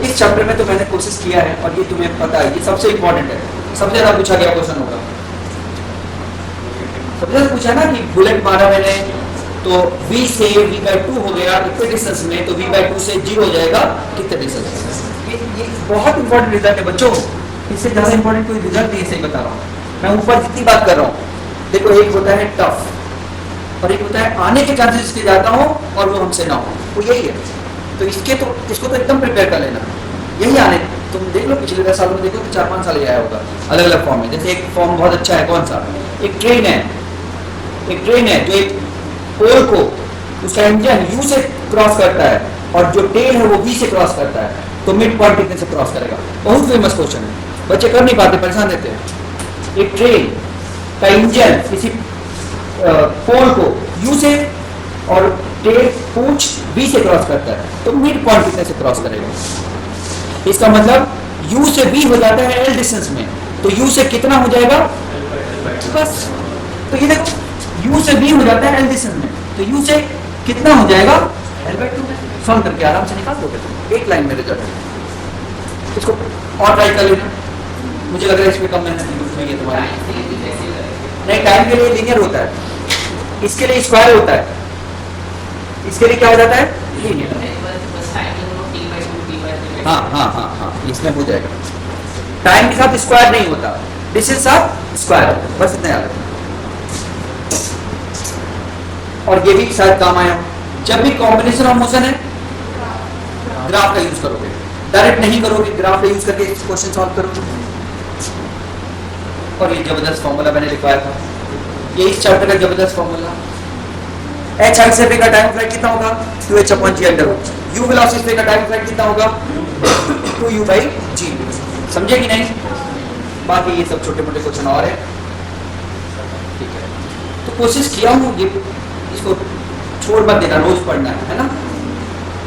इस चैप्टर में तो मैंने कोशिश किया है और ये तुम्हें पता है, ये सबसे इंपॉर्टेंट है, सबसे ज्यादा पूछा गया क्वेश्चन होगा। सबसे ज्यादा पूछा ना कि बुलेट मारा मैंने तो v से v/2 हो गया इक्वल डिस्टेंस में, तो v/2 से 0 हो जाएगा कितने डिस्टेंस में। ये बहुत इंपॉर्टेंट रिजल्ट है बच्चों, इससे ज़्यादा इंपॉर्टेंट कोई रिजल्ट नहीं है, सही बता रहा हूँ मैं। ऊपर जितनी बात कर रहा हूँ, देखो एक होता है टफ और एक होता है आने के चांसेस इसके ज़्यादा हो और वो हमसे ना हो, वो यही है। तो इसको तो एकदम प्रिपेयर कर लेना, यही आने। तुम देख लो पिछले 10 सालों में, देखो तो 4-5 साल ही आया होगा अलग अलग फॉर्म में। जैसे एक फॉर्म बहुत अच्छा है, कौन सा, एक ट्रेन है जो एक पोल को उसका इंजन यू से क्रॉस करता है और जो टेल है वो वी से क्रॉस करता है, तो मिड पॉइंट कितने से क्रॉस करेगा। बहुत फेमस क्वेश्चन है, बच्चे कर नहीं पाते, परेशान रहते हैं। एक ट्रेन का इंजन किसी पोल को यू से और टेल पूंछ वी से क्रॉस करता है, तो मिड पॉइंट कितने से क्रॉस करेगा। इसका मतलब u से v हो जाता है l डिस्टेंस में, तो u से कितना हो जाएगा बस। तो ये देखो u से v हो जाता है l डिस्टेंस में, तो u से कितना हो जाएगा l/2। सॉल्व करके आराम से निकाल दोगे तुम, एक लाइन में रिजल्ट। इसको और ट्राई कर लेना, मुझे लग रहा है इसमें कम मेहनत नहीं तुम्हारी। नहीं, टाइम के लिए लीनियर होता है, इसके लिए स्क्वायर होता है, इसके लिए क्या हो जाता है लीनियर। हाँ, इसमें हो जाएगा। टाइम के साथ स्क्वायर नहीं होता, डिस्टेंस साथ स्क्वायर, बस इतना याद रखना। और ये भी शायद काम आया, जब भी कॉम्बिनेशन ऑफ मोशन है ग्राफ का यूज करोगे, डायरेक्ट नहीं करोगे, ग्राफ का यूज करके क्वेश्चन सॉल्व करोगे। और ये जबरदस्त फॉर्मूला मैंने लिखवाया था, ये इस चैप्टर का जबरदस्त फॉर्मूला। h हाइट से का टाइम फ्लाइट कितना होगा 2h/g, u वेलोसिटी से का टाइम फ्लाइट कितना होगा 2u/g। समझे कि नहीं। बाकी ये सब छोटे मोटे क्वेश्चन और है, ठीक है। तो कोशिश किया हूँ ये, इसको छोड़ मत देना, रोज पढ़ना है ना।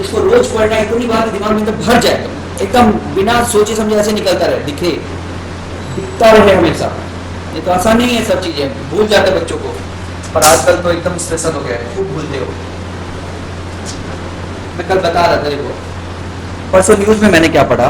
इसको रोज पढ़ना है, इतनी बात दिमाग में तो भर जाए, एकदम बिना सोचे समझे ऐसे निकलता रहे, दिखता रहे हमेशा। ये तो आसान नहीं है, सब चीजें भूल जाते बच्चों को, पर आजकल तो एकदम स्ट्रेस हो गया है, खूब भूलते हो। मैं कल बता रहा था, देखो परसों न्यूज में मैंने क्या पढ़ा,